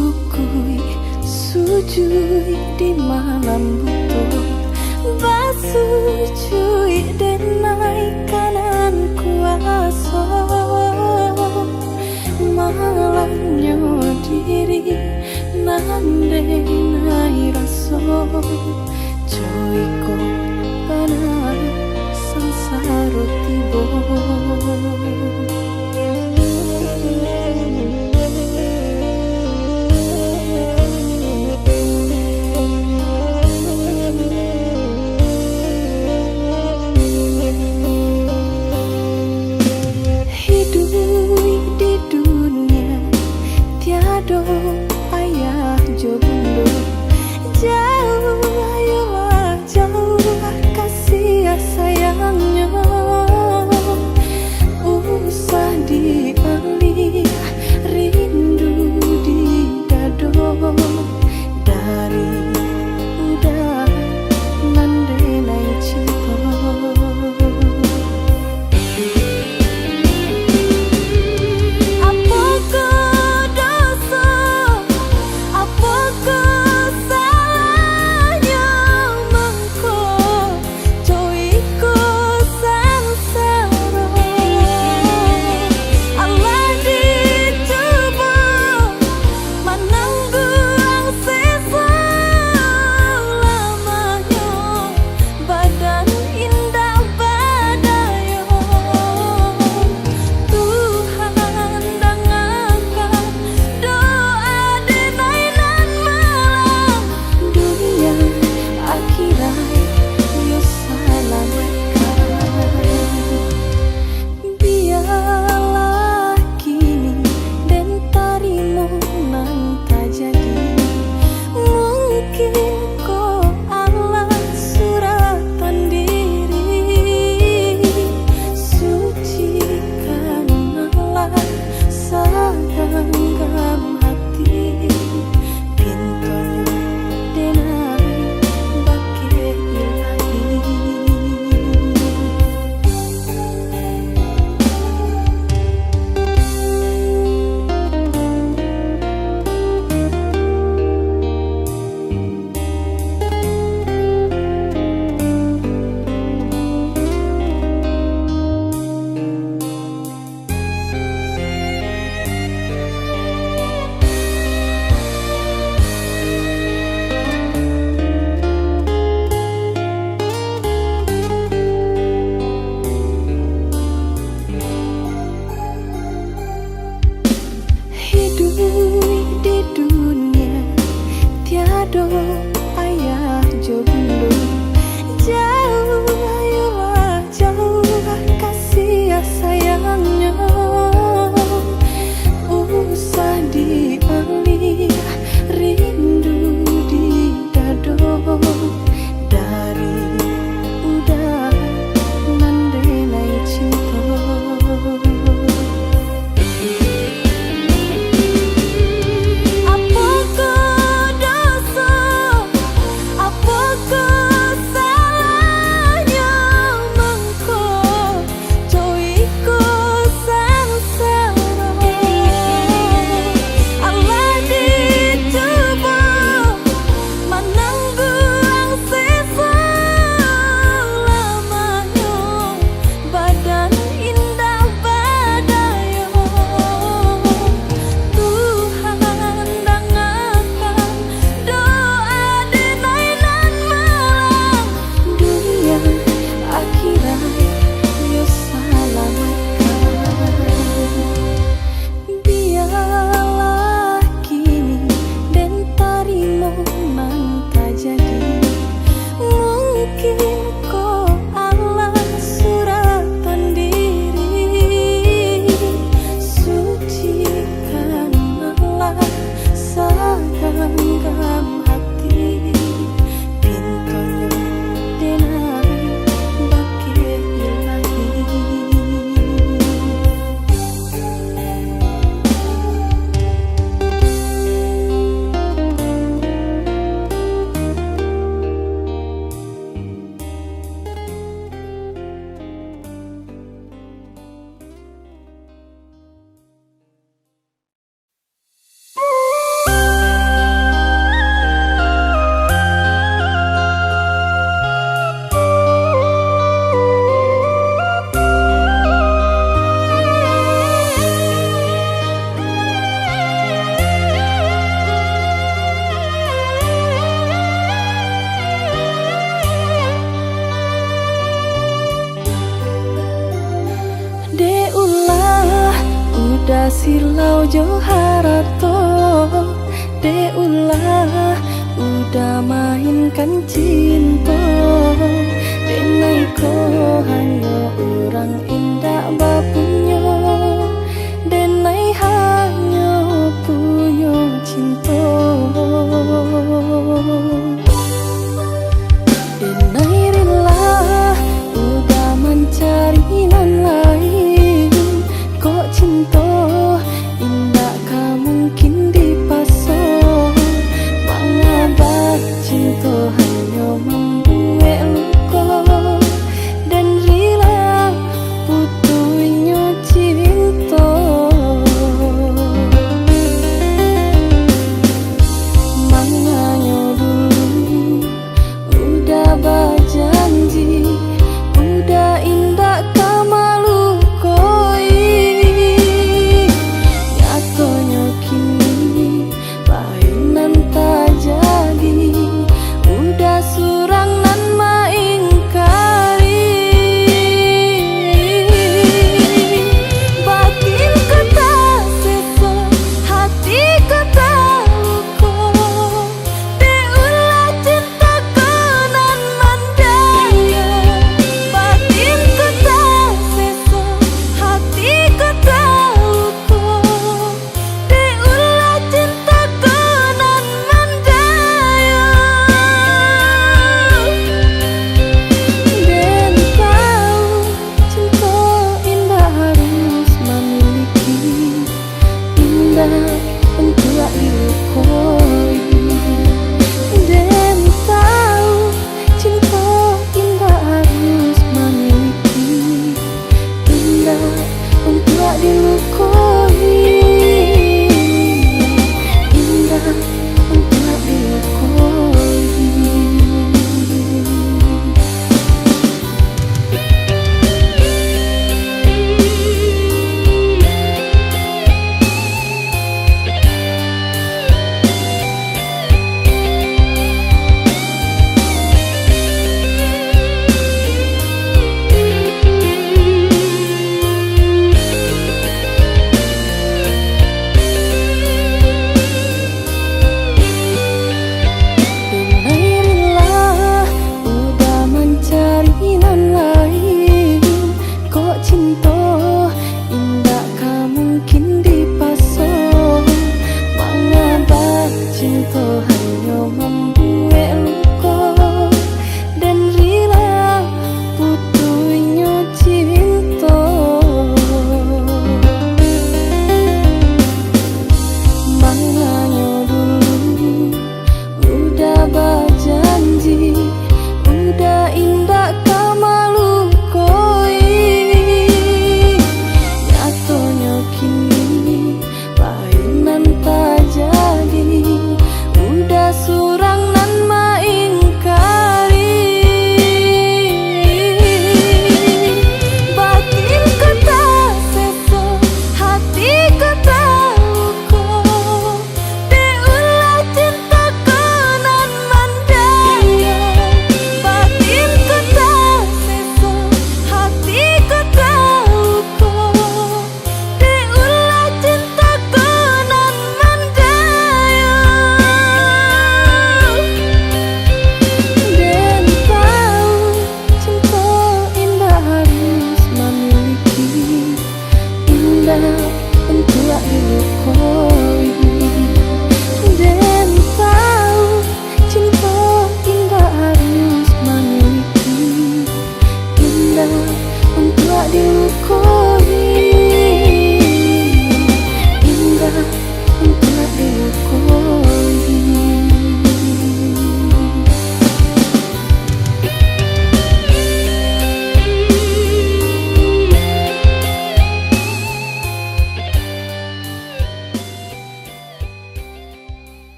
sukui sujui di malam butuh basujui denai kanan kuasa malahnya diri nande nai raso joiko panar sangsaro tibo. Ayah jomblo jauh, ayolah jauh kasih sayangnya usah dialih rindu di dado dari udah nandenai cinta. silau Joharato de ulah udah mainkan cinta denai ko hanya orang indah